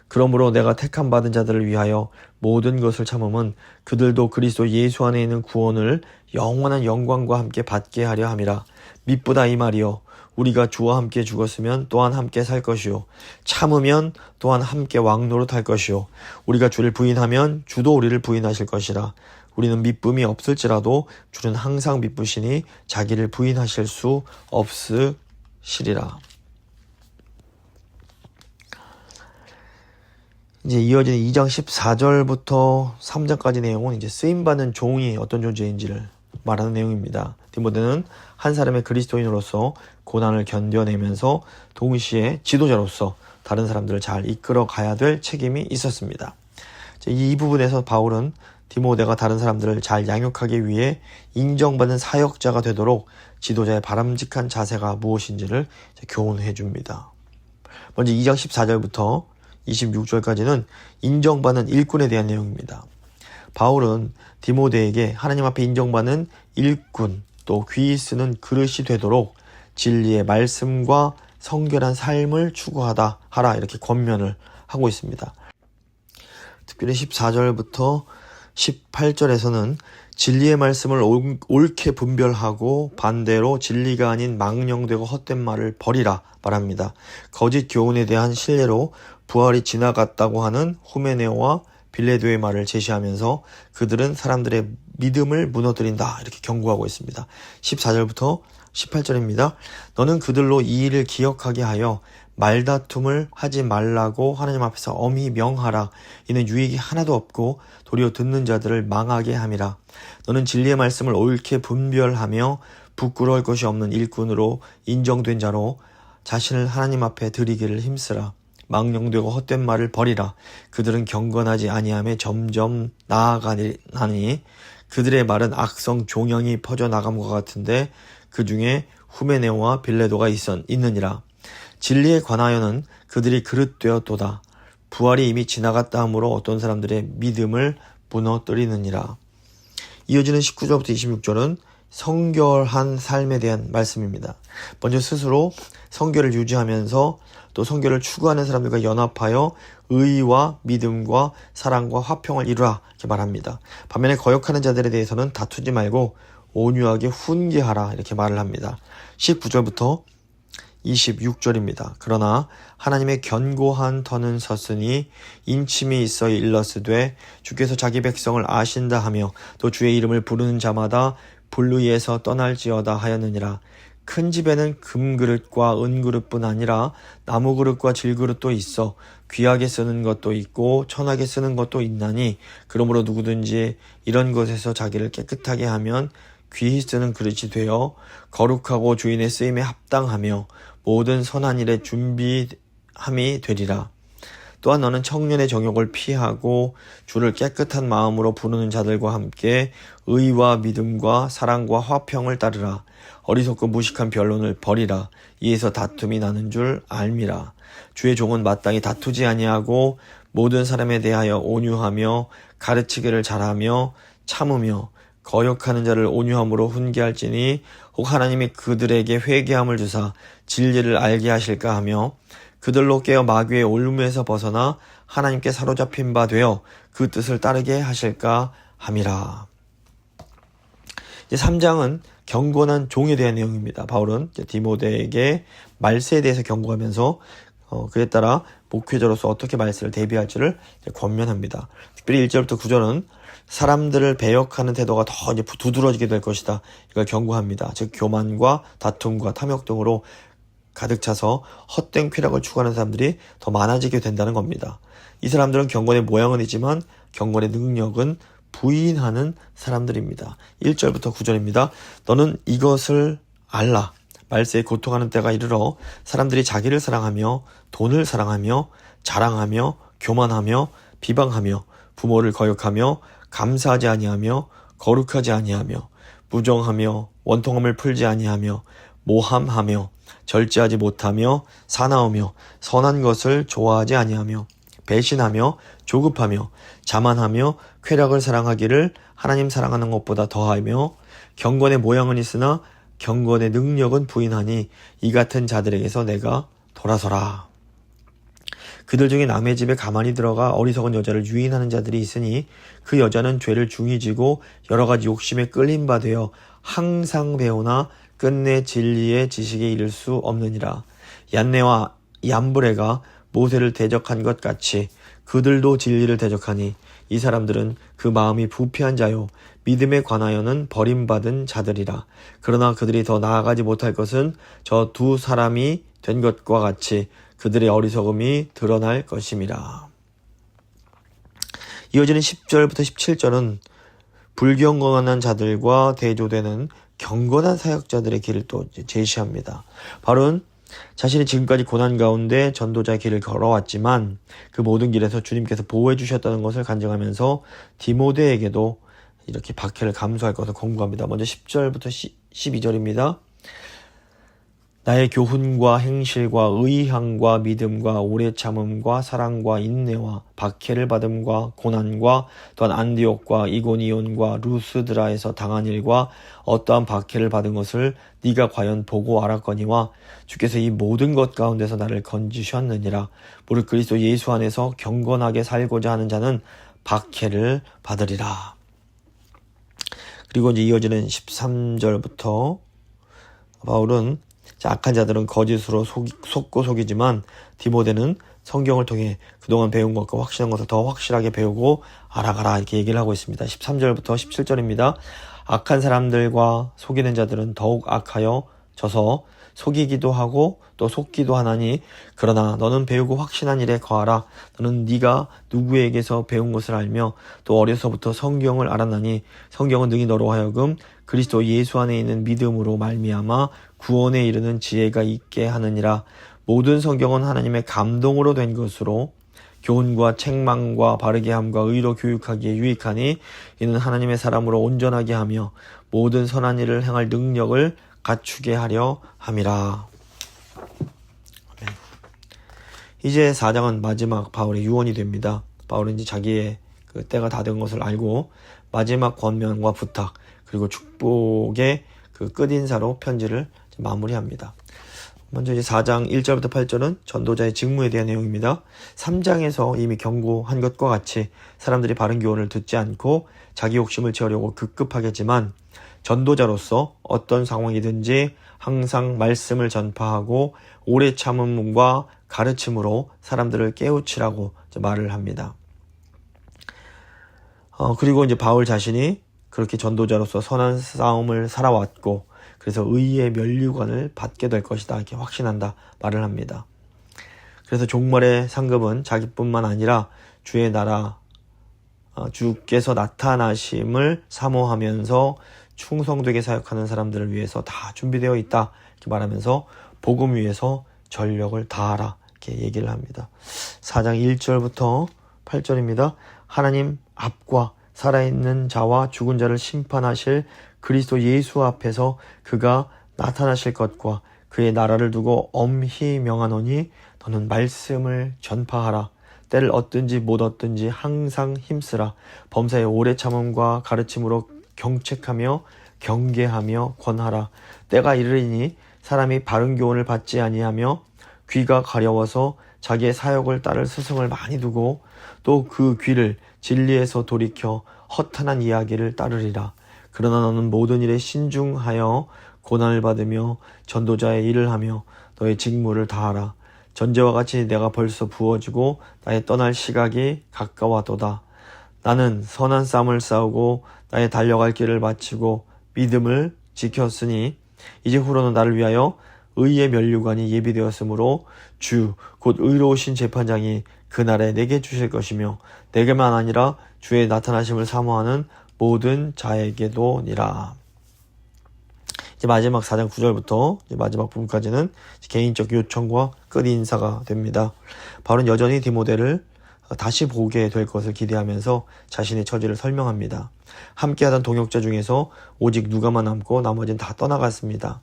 Speaker 3: 그러므로 내가 택함 받은 자들을 위하여 모든 것을 참음은 그들도 그리스도 예수 안에 있는 구원을 영원한 영광과 함께 받게 하려 함이라. 미쁘다 이 말이요. 우리가 주와 함께 죽었으면 또한 함께 살 것이요. 참으면 또한 함께 왕노릇할 것이요. 우리가 주를 부인하면 주도 우리를 부인하실 것이라. 우리는 미쁨이 없을지라도 주는 항상 미쁘시니 자기를 부인하실 수 없으시리라. 이제 이어지는 2장 14절부터 3장까지 내용은 이제 쓰임받는 종이 어떤 존재인지를 말하는 내용입니다. 디모데는 한 사람의 그리스도인으로서 고난을 견뎌내면서 동시에 지도자로서 다른 사람들을 잘 이끌어 가야 될 책임이 있었습니다. 이 부분에서 바울은 디모데가 다른 사람들을 잘 양육하기 위해 인정받는 사역자가 되도록 지도자의 바람직한 자세가 무엇인지를 교훈해 줍니다. 먼저 2장 14절부터 26절까지는 인정받는 일꾼에 대한 내용입니다. 바울은 디모데에게 하나님 앞에 인정받는 일꾼, 또 귀히 쓰는 그릇이 되도록 진리의 말씀과 성결한 삶을 추구하라 이렇게 권면을 하고 있습니다. 특별히 14절부터 18절에서는 진리의 말씀을 옳게 분별하고 반대로 진리가 아닌 망령되고 헛된 말을 버리라 말합니다. 거짓 교훈에 대한 신뢰로 부활이 지나갔다고 하는 후메네오와 빌레도의 말을 제시하면서 그들은 사람들의 믿음을 무너뜨린다 이렇게 경고하고 있습니다. 14절부터 18절입니다. 너는 그들로 이 일을 기억하게 하여 말다툼을 하지 말라고 하나님 앞에서 엄히 명하라. 이는 유익이 하나도 없고 도리어 듣는 자들을 망하게 함이라. 너는 진리의 말씀을 옳게 분별하며 부끄러울 것이 없는 일꾼으로 인정된 자로 자신을 하나님 앞에 드리기를 힘쓰라. 망령되고 헛된 말을 버리라. 그들은 경건하지 아니하며 점점 나아가니 그들의 말은 악성 종양이 퍼져나감과 같은데 그 중에 후메네오와 빌레도가 있느니라. 진리에 관하여는 그들이 그릇되었도다. 부활이 이미 지나갔다 하므로 어떤 사람들의 믿음을 무너뜨리느니라. 이어지는 19절부터 26절은 성결한 삶에 대한 말씀입니다. 먼저 스스로 성결을 유지하면서 또 성결을 추구하는 사람들과 연합하여 의와 믿음과 사랑과 화평을 이루라 이렇게 말합니다. 반면에 거역하는 자들에 대해서는 다투지 말고 온유하게 훈계하라 이렇게 말을 합니다. 19절부터 26절입니다. 그러나 하나님의 견고한 터는 섰으니 인침이 있어 일러스되 주께서 자기 백성을 아신다 하며 또 주의 이름을 부르는 자마다 불의에서 떠날지어다 하였느니라. 큰 집에는 금그릇과 은그릇뿐 아니라 나무그릇과 질그릇도 있어 귀하게 쓰는 것도 있고 천하게 쓰는 것도 있나니 그러므로 누구든지 이런 것에서 자기를 깨끗하게 하면 귀히 쓰는 그릇이 되어 거룩하고 주인의 쓰임에 합당하며 모든 선한 일에 준비함이 되리라. 또한 너는 청년의 정욕을 피하고 주를 깨끗한 마음으로 부르는 자들과 함께 의와 믿음과 사랑과 화평을 따르라. 어리석고 무식한 변론을 버리라. 이에서 다툼이 나는 줄 알미라. 주의 종은 마땅히 다투지 아니하고 모든 사람에 대하여 온유하며 가르치기를 잘하며 참으며 거역하는 자를 온유함으로 훈계할지니 혹 하나님이 그들에게 회개함을 주사 진리를 알게 하실까 하며 그들로 깨어 마귀의 올무에서 벗어나 하나님께 사로잡힌 바 되어 그 뜻을 따르게 하실까 함이라. 이제 3장은 경건한 종에 대한 내용입니다. 바울은 디모데에게 말세에 대해서 경고하면서 그에 따라 목회자로서 어떻게 말세를 대비할지를 권면합니다. 특별히 1절부터 9절은 사람들을 배역하는 태도가 더 이제 두드러지게 될 것이다. 이걸 경고합니다. 즉 교만과 다툼과 탐욕 등으로 가득 차서 헛된 쾌락을 추구하는 사람들이 더 많아지게 된다는 겁니다. 이 사람들은 경건의 모양은 있지만 경건의 능력은 부인하는 사람들입니다. 1절부터 9절입니다. 너는 이것을 알라. 말세에 고통하는 때가 이르러 사람들이 자기를 사랑하며 돈을 사랑하며 자랑하며 교만하며 비방하며 부모를 거역하며 감사하지 아니하며 거룩하지 아니하며 무정하며 원통함을 풀지 아니하며 모함하며 절제하지 못하며 사나우며 선한 것을 좋아하지 아니하며 배신하며 조급하며 자만하며 쾌락을 사랑하기를 하나님 사랑하는 것보다 더하며 경건의 모양은 있으나 경건의 능력은 부인하니 이 같은 자들에게서 내가 돌아서라. 그들 중에 남의 집에 가만히 들어가 어리석은 여자를 유인하는 자들이 있으니 그 여자는 죄를 중히 지고 여러 가지 욕심에 끌린 바 되어 항상 배우나 끝내 진리의 지식에 이를 수 없느니라. 얀네와 얀브레가 모세를 대적한 것 같이 그들도 진리를 대적하니 이 사람들은 그 마음이 부패한 자요 믿음에 관하여는 버림받은 자들이라. 그러나 그들이 더 나아가지 못할 것은 저 두 사람이 된 것과 같이 그들의 어리석음이 드러날 것임이라. 이어지는 10절부터 17절은 불경건한 자들과 대조되는 경건한 사역자들의 길을 또 제시합니다. 바로는 자신이 지금까지 고난 가운데 전도자의 길을 걸어왔지만 그 모든 길에서 주님께서 보호해 주셨다는 것을 간증하면서 디모데에게도 이렇게 박해를 감수할 것을 권고합니다. 먼저 10절부터 12절입니다. 나의 교훈과 행실과 의향과 믿음과 오래 참음과 사랑과 인내와 박해를 받음과 고난과 또한 안디옥과 이고니온과 루스드라에서 당한 일과 어떠한 박해를 받은 것을 네가 과연 보고 알았거니와 주께서 이 모든 것 가운데서 나를 건지셨느니라. 무릇 그리스도 예수 안에서 경건하게 살고자 하는 자는 박해를 받으리라. 그리고 이제 이어지는 13절부터 바울은 악한 자들은 거짓으로 속고 속이지만 디모데는 성경을 통해 그동안 배운 것과 확신한 것을 더 확실하게 배우고 알아가라 이렇게 얘기를 하고 있습니다. 13절부터 17절입니다. 악한 사람들과 속이는 자들은 더욱 악하여 져서 속이기도 하고 또 속기도 하나니 그러나 너는 배우고 확신한 일에 거하라. 너는 네가 누구에게서 배운 것을 알며 또 어려서부터 성경을 알았나니 성경은 능히 너로 하여금 그리스도 예수 안에 있는 믿음으로 말미암아 구원에 이르는 지혜가 있게 하느니라. 모든 성경은 하나님의 감동으로 된 것으로 교훈과 책망과 바르게 함과 의로 교육하기에 유익하니 이는 하나님의 사람으로 온전하게 하며 모든 선한 일을 행할 능력을 갖추게 하려 함이라. 아멘. 이제 4장은 마지막 바울의 유언이 됩니다. 바울은 이제 자기의 그 때가 다 된 것을 알고 마지막 권면과 부탁 그리고 축복의 그 끝인사로 편지를 마무리합니다. 먼저 이제 4장 1절부터 8절은 전도자의 직무에 대한 내용입니다. 3장에서 이미 경고한 것과 같이 사람들이 바른 교훈을 듣지 않고 자기 욕심을 채우려고 급급하겠지만 전도자로서 어떤 상황이든지 항상 말씀을 전파하고 오래 참음과 가르침으로 사람들을 깨우치라고 말을 합니다. 그리고 이제 바울 자신이 그렇게 전도자로서 선한 싸움을 살아왔고 그래서 의의 면류관을 받게 될 것이다 이렇게 확신한다 말을 합니다. 그래서 종말의 상급은 자기뿐만 아니라 주의 나라 주께서 나타나심을 사모하면서 충성되게 사역하는 사람들을 위해서 다 준비되어 있다 이렇게 말하면서 복음 위해서 전력을 다하라 이렇게 얘기를 합니다. 4장 1절부터 8절입니다. 하나님 앞과 살아있는 자와 죽은 자를 심판하실 그리스도 예수 앞에서 그가 나타나실 것과 그의 나라를 두고 엄히 명하노니 너는 말씀을 전파하라. 때를 얻든지 못 얻든지 항상 힘쓰라. 범사의 오래 참음과 가르침으로 경책하며 경계하며 권하라. 때가 이르리니 사람이 바른 교훈을 받지 아니하며 귀가 가려워서 자기의 사역을 따를 스승을 많이 두고 또 그 귀를 진리에서 돌이켜 허탄한 이야기를 따르리라. 그러나 너는 모든 일에 신중하여 고난을 받으며 전도자의 일을 하며 너의 직무를 다하라. 전제와 같이 내가 벌써 부어지고 나의 떠날 시각이 가까워도다. 나는 선한 싸움을 싸우고 나의 달려갈 길을 마치고 믿음을 지켰으니 이제 후로는 나를 위하여 의의 면류관이 예비되었으므로 주 곧 의로우신 재판장이 그날에 내게 주실 것이며 내게만 아니라 주의 나타나심을 사모하는 모든 자에게도니라. 이제 마지막 4장 9절부터 이제 마지막 부분까지는 개인적 요청과 끝 인사가 됩니다. 바울은 여전히 디모데를 다시 보게 될 것을 기대하면서 자신의 처지를 설명합니다. 함께하던 동역자 중에서 오직 누가만 남고 나머지는 다 떠나갔습니다.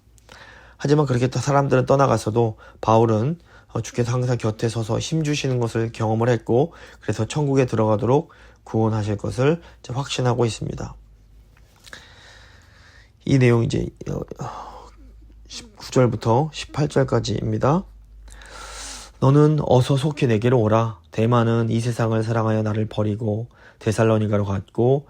Speaker 3: 하지만 그렇게 사람들은 떠나갔어도 바울은 주께서 항상 곁에 서서 힘주시는 것을 경험을 했고 그래서 천국에 들어가도록 구원하실 것을 확신하고 있습니다. 이 내용 이제 19절부터 18절까지입니다. 너는 어서 속히 내게로 오라. 대만은 이 세상을 사랑하여 나를 버리고 데살로니가로 갔고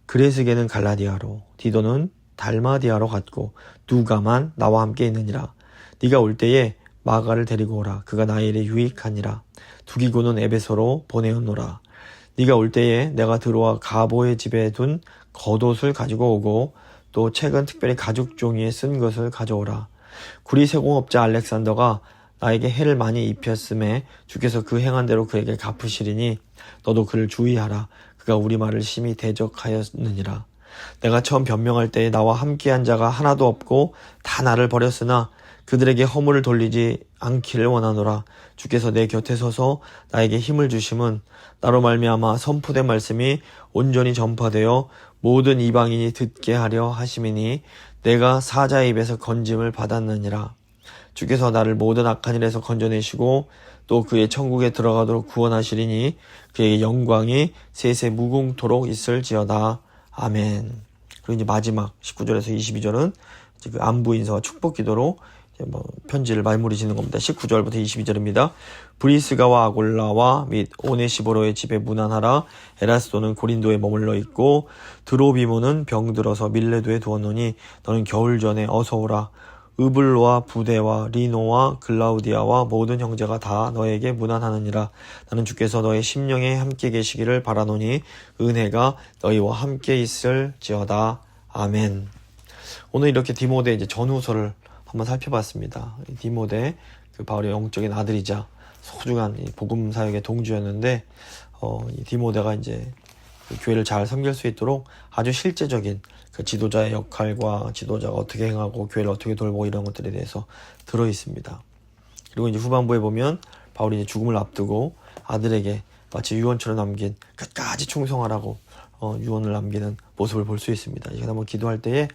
Speaker 3: 그레스게는 갈라디아로 디도는 달마디아로 갔고 누가만 나와 함께 있느니라. 네가 올 때에 마가를 데리고 오라. 그가 나의 일에 유익하니라. 두기고는 에베소로 보내었노라. 네가 올 때에 내가 들어와 가보의 집에 둔 겉옷을 가지고 오고 또 책은 특별히 가죽 종이에 쓴 것을 가져오라. 구리 세공업자 알렉산더가 나에게 해를 많이 입혔음에 주께서 그 행한 대로 그에게 갚으시리니 너도 그를 주의하라. 그가 우리 말을 심히 대적하였느니라. 내가 처음 변명할 때에 나와 함께한 자가 하나도 없고 다 나를 버렸으나 그들에게 허물을 돌리지 않기를 원하노라. 주께서 내 곁에 서서 나에게 힘을 주심은 나로 말미암아 선포된 말씀이 온전히 전파되어 모든 이방인이 듣게 하려 하심이니 내가 사자의 입에서 건짐을 받았느니라. 주께서 나를 모든 악한 일에서 건져내시고 또 그의 천국에 들어가도록 구원하시리니 그에게 영광이 세세 무궁토록 있을지어다. 아멘. 그리고 이제 마지막 19절에서 22절은 그 안부 인사와 축복 기도로 편지를 말무리 짓는 겁니다. 19절부터 22절입니다. 브리스가와 아골라와 및 오네시보로의 집에 문안하라. 에라스도는 고린도에 머물러 있고 드로비모는 병들어서 밀레도에 두었노니 너는 겨울 전에 어서 오라. 으블로와 부데와 리노와 글라우디아와 모든 형제가 다 너에게 문안하느니라. 나는 주께서 너의 심령에 함께 계시기를 바라노니 은혜가 너희와 함께 있을지어다. 아멘. 오늘 이렇게 디모데 이제 전후서를 한번 살펴봤습니다. 디모데 그 바울의 영적인 아들이자 소중한 복음 사역의 동주였는데 이 디모데가 이제 그 교회를 잘 섬길 수 있도록 아주 실제적인 그 지도자의 역할과 지도자가 어떻게 행하고 교회를 어떻게 돌보고 이런 것들에 대해서 들어 있습니다. 그리고 이제 후반부에 보면 바울이 이제 죽음을 앞두고 아들에게 마치 유언처럼 남긴 끝까지 충성하라고 유언을 남기는 모습을 볼 수 있습니다. 이제 한번 기도할 때에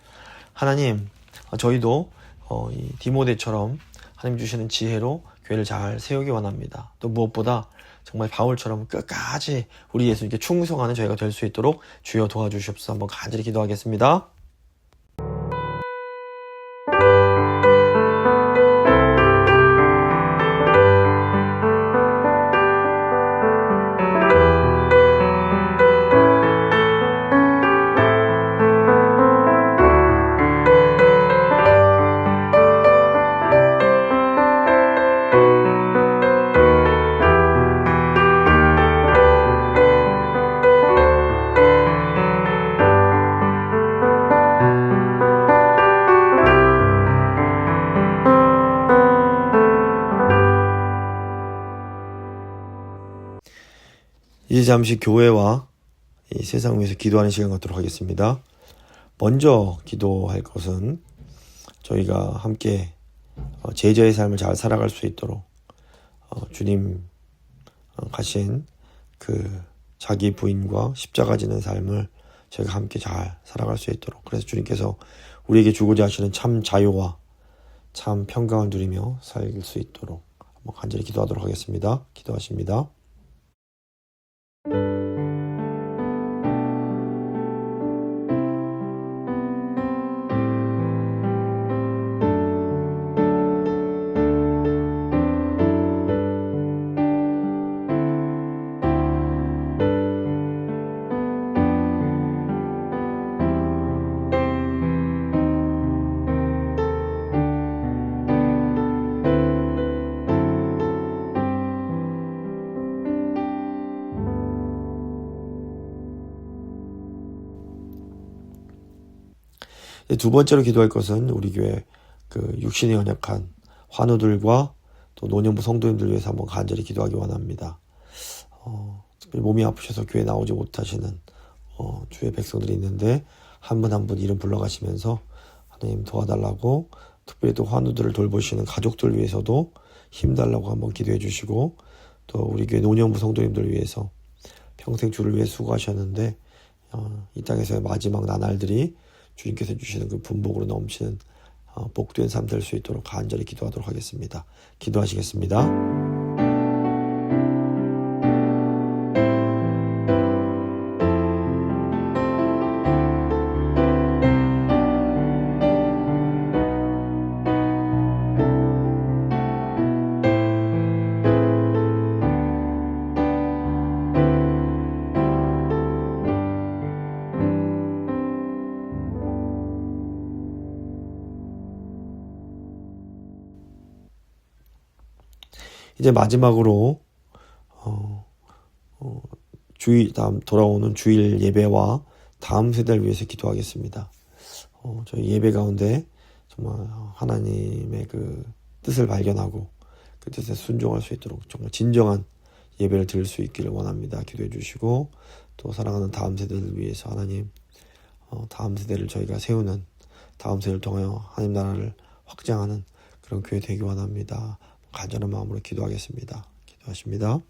Speaker 3: 하나님, 저희도 이 디모데처럼 하나님 주시는 지혜로 교회를 잘 세우기 원합니다. 또 무엇보다 정말 바울처럼 끝까지 우리 예수님께 충성하는 저희가 될 수 있도록 주여 도와주시옵소서. 한번 간절히 기도하겠습니다. 이제 잠시 교회와 이 세상 위해서 기도하는 시간 갖도록 하겠습니다. 먼저 기도할 것은 저희가 함께 제자의 삶을 잘 살아갈 수 있도록 주님 가신 그 자기 부인과 십자가 지는 삶을 저희가 함께 잘 살아갈 수 있도록, 그래서 주님께서 우리에게 주고자 하시는 참 자유와 참 평강을 누리며 살 수 있도록 한번 간절히 기도하도록 하겠습니다. 기도하십니다. 두 번째로 기도할 것은 우리 교회 그 육신에 연약한 환우들과 또 노년부 성도님들 위해서 한번 간절히 기도하기 원합니다. 특별히 몸이 아프셔서 교회 나오지 못하시는 주의 백성들이 있는데 한 분 한 분 이름 불러가시면서 하나님 도와달라고, 특별히 또 환우들을 돌보시는 가족들 위해서도 힘달라고 한번 기도해 주시고, 또 우리 교회 노년부 성도님들 위해서 평생 주를 위해 수고하셨는데 이 땅에서의 마지막 나날들이 주님께서 주시는 그 분복으로 넘치는 복된 삶 될 수 있도록 간절히 기도하도록 하겠습니다. 기도하시겠습니다. 이제 마지막으로 다음 돌아오는 주일 예배와 다음 세대를 위해서 기도하겠습니다. 저희 예배 가운데 정말 하나님의 그 뜻을 발견하고 그 뜻에 순종할 수 있도록 정말 진정한 예배를 드릴 수 있기를 원합니다. 기도해 주시고, 또 사랑하는 다음 세대를 위해서 하나님 다음 세대를 저희가 세우는, 다음 세대를 통하여 하나님 나라를 확장하는 그런 교회 되기 원합니다. 간절한 마음으로 기도하겠습니다. 기도하십니다.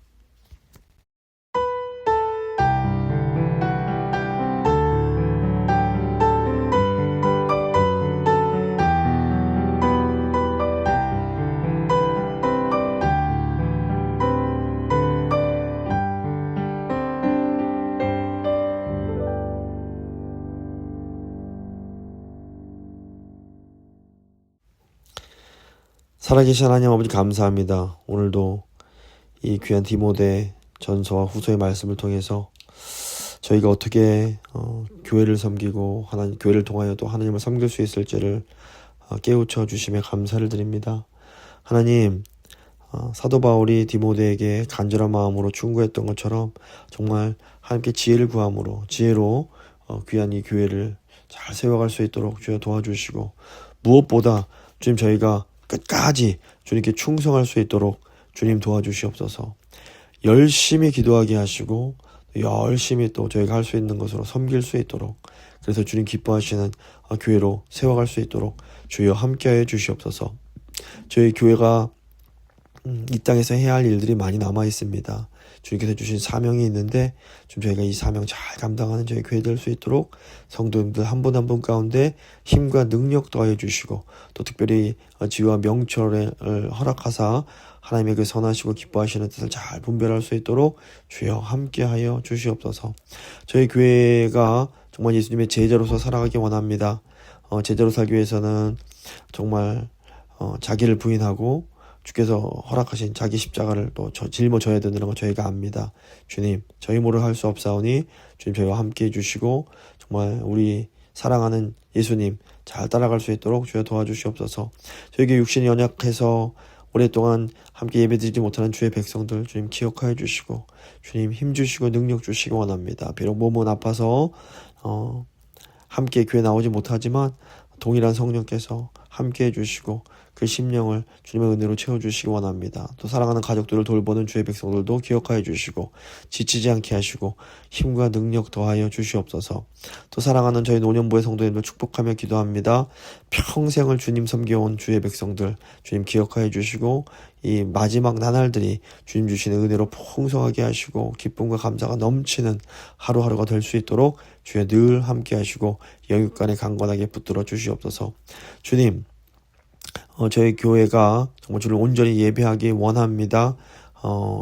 Speaker 3: 살아계신 하나님 아버지 감사합니다. 오늘도 이 귀한 디모데 전서와 후서의 말씀을 통해서 저희가 어떻게 교회를 섬기고 교회를 통하여 또 하나님을 섬길 수 있을지를 깨우쳐 주심에 감사를 드립니다. 하나님, 사도 바울이 디모데에게 간절한 마음으로 충고했던 것처럼 정말 하나님께 지혜를 구함으로 지혜로 귀한 이 교회를 잘 세워갈 수 있도록 주여 도와주시고, 무엇보다 주님 저희가 끝까지 주님께 충성할 수 있도록 주님 도와주시옵소서. 열심히 기도하게 하시고 열심히 또 저희가 할 수 있는 것으로 섬길 수 있도록, 그래서 주님 기뻐하시는 교회로 세워갈 수 있도록 주여 함께하여 주시옵소서. 저희 교회가 이 땅에서 해야 할 일들이 많이 남아 있습니다. 주님께서 주신 사명이 있는데 좀 저희가 이 사명 잘 감당하는 저희 교회 될 수 있도록 성도님들 한 분 한 분 가운데 힘과 능력 더하여 주시고, 또 특별히 지혜와 명철을 허락하사 하나님의 그 선하시고 기뻐하시는 뜻을 잘 분별할 수 있도록 주여 함께하여 주시옵소서. 저희 교회가 정말 예수님의 제자로서 살아가기 원합니다. 제자로 살기 위해서는 정말 자기를 부인하고 주께서 허락하신 자기 십자가를 또 짊어져야 되는 건 저희가 압니다. 주님, 저희 모를 할 수 없사오니 주님 저희와 함께 해주시고 정말 우리 사랑하는 예수님 잘 따라갈 수 있도록 주여 도와주시옵소서. 저에게 육신이 연약해서 오랫동안 함께 예배드리지 못하는 주의 백성들 주님 기억하여 주시고, 주님 힘주시고 능력 주시기 원합니다. 비록 몸은 아파서 함께 교회 나오지 못하지만 동일한 성령께서 함께 해주시고 그 심령을 주님의 은혜로 채워주시기 원합니다. 또 사랑하는 가족들을 돌보는 주의 백성들도 기억하여 주시고 지치지 않게 하시고 힘과 능력 더하여 주시옵소서. 또 사랑하는 저희 노년부의 성도님들 축복하며 기도합니다. 평생을 주님 섬겨온 주의 백성들 주님 기억하여 주시고 이 마지막 나날들이 주님 주시는 은혜로 풍성하게 하시고 기쁨과 감사가 넘치는 하루하루가 될 수 있도록 주여 늘 함께 하시고 영육간에 강건하게 붙들어 주시옵소서. 주님, 저희 교회가 정말 주를 온전히 예배하기 원합니다.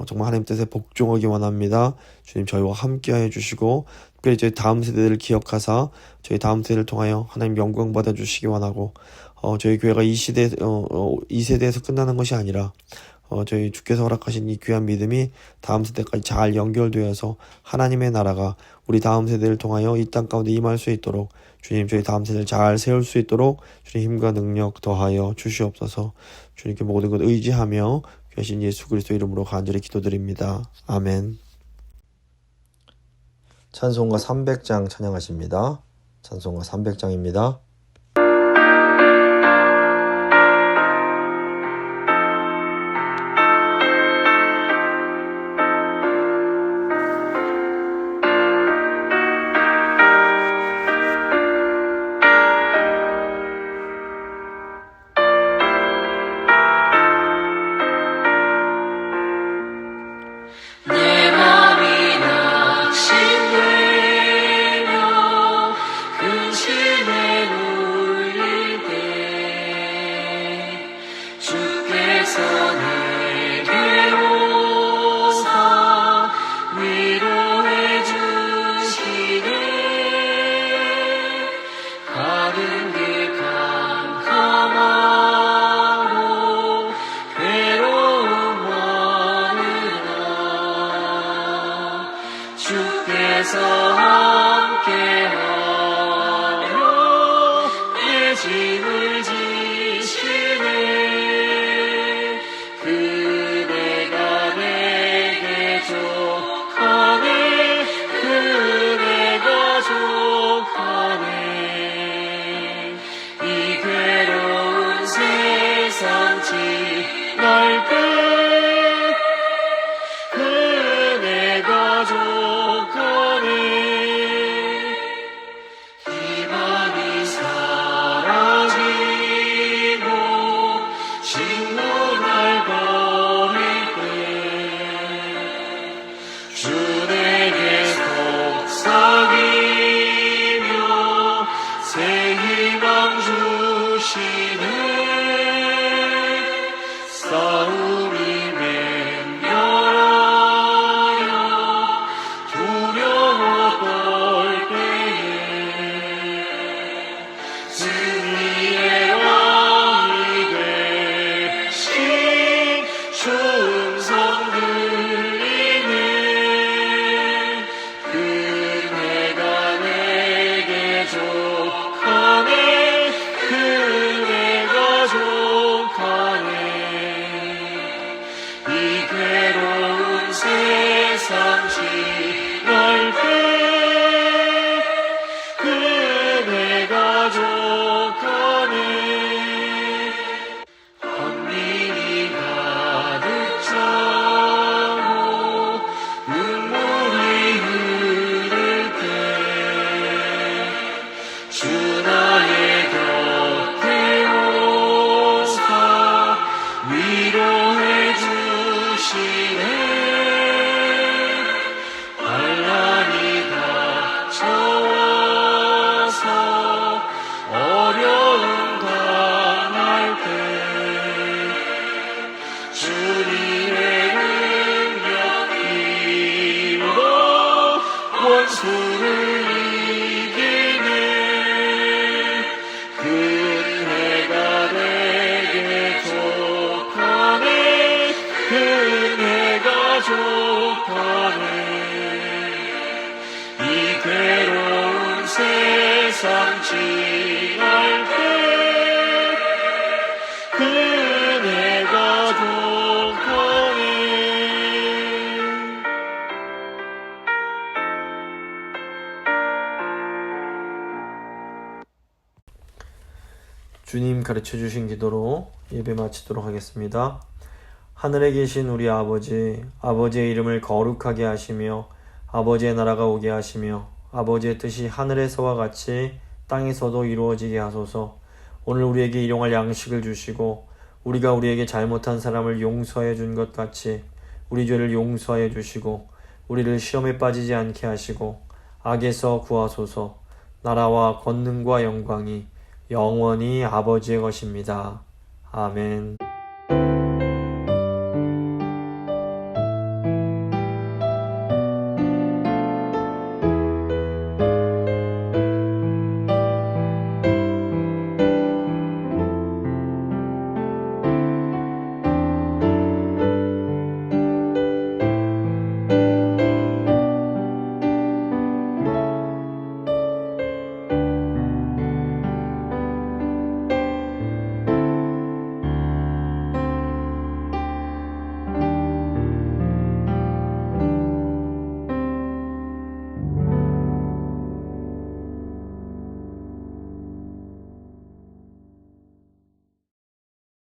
Speaker 3: 정말 하나님 뜻에 복종하기 원합니다. 주님 저희와 함께하여 주시고 특별히 저희 다음 세대들을 기억하사 저희 다음 세대를 통하여 하나님 영광 받아주시기 원하고, 저희 교회가 이 세대에서 끝나는 것이 아니라 저희 주께서 허락하신 이 귀한 믿음이 다음 세대까지 잘 연결되어서 하나님의 나라가 우리 다음 세대를 통하여 이 땅 가운데 임할 수 있도록 주님 저희 다음 세대를 잘 세울 수 있도록 주님 힘과 능력 더하여 주시옵소서. 주님께 모든 것 의지하며 귀하신 예수 그리스도 이름으로 간절히 기도드립니다. 아멘.
Speaker 1: 찬송가 300장 찬양하십니다. 찬송가 300장입니다.
Speaker 2: 주께서 함께하여 내 짐을 지시네. 그대가 내게 족하네. 그대가 족하네. 이 괴로운 세상 지날 때 그대가 족하네. 희망이 사라진 원수를 이기는 근혜가 내게 족하네. 근혜가 족하네. 이 괴로운 세상 지날 때 그네가 족하네.
Speaker 1: 주님 가르쳐 주신 기도로 예배 마치도록 하겠습니다. 하늘에 계신 우리 아버지, 아버지의 이름을 거룩하게 하시며 아버지의 나라가 오게 하시며 아버지의 뜻이 하늘에서와 같이 땅에서도 이루어지게 하소서. 오늘 우리에게 일용할 양식을 주시고 우리가 우리에게 잘못한 사람을 용서해 준 것 같이 우리 죄를 용서해 주시고 우리를 시험에 빠지지 않게 하시고 악에서 구하소서. 나라와 권능과 영광이 영원히 아버지의 것입니다. 아멘.